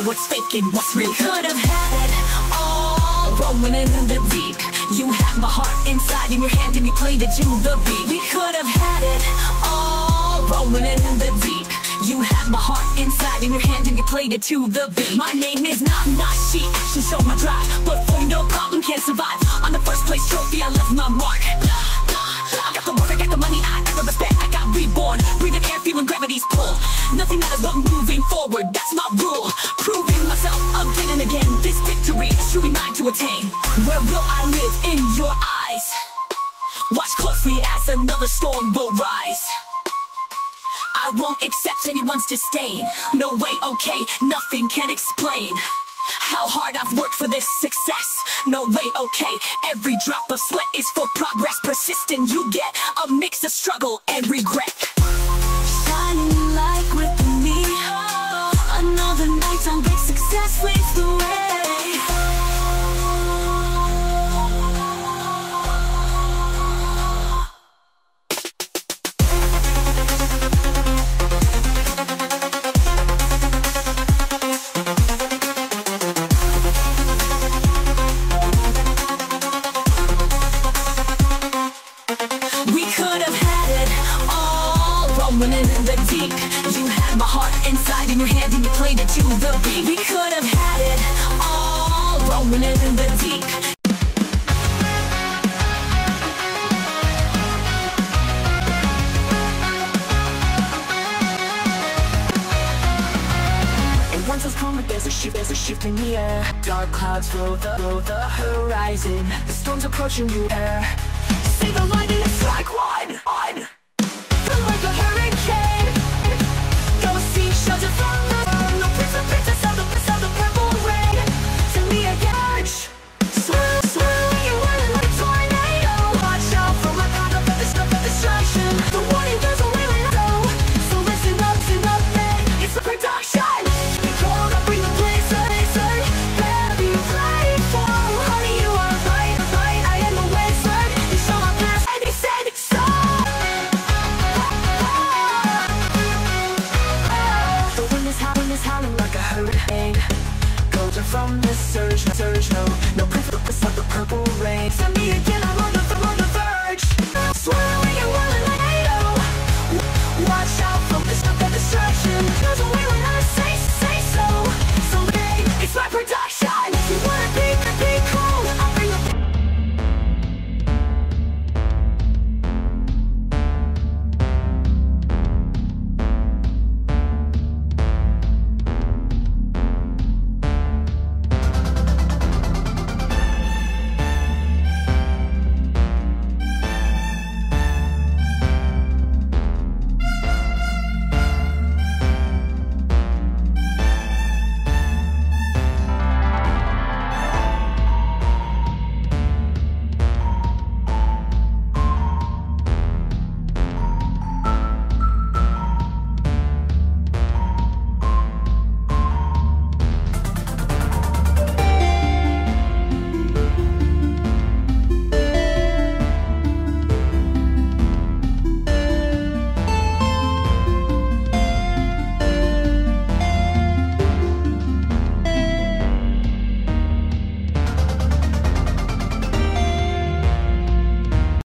What's faking, what's real. Could have had it all, rolling in the deep. You had my heart inside in your hand and you played it to the beat. We could have had it all, rolling in the deep. You had my heart inside in your hand and you played it to the beat. My name is not she show my drive, but for no problem can't survive. On the first place trophy I left my mark. I got the work, I got the money, I got the respect, I got reborn. Breathing air, feeling gravity's pull. Nothing matters but moving forward, that's my rule. Proving myself again and again. This victory is truly mine to attain. Where will I live? In your eyes. Watch closely as another storm will rise. I won't accept anyone's disdain. No way, okay, nothing can explain how hard I've worked for this success. No way, okay, every drop of sweat is for progress. Persistent, you get a mix of struggle and regret. Shining like within me, another night on big success leads the way. We could have had it all, rolling in the deep. You had my heart inside in your hand and you played it to the beat. We could have had it all, rolling in the deep. And once I was calm there's a shift in the air. Dark clouds fill the horizon. The storm's approaching you air. Save the light.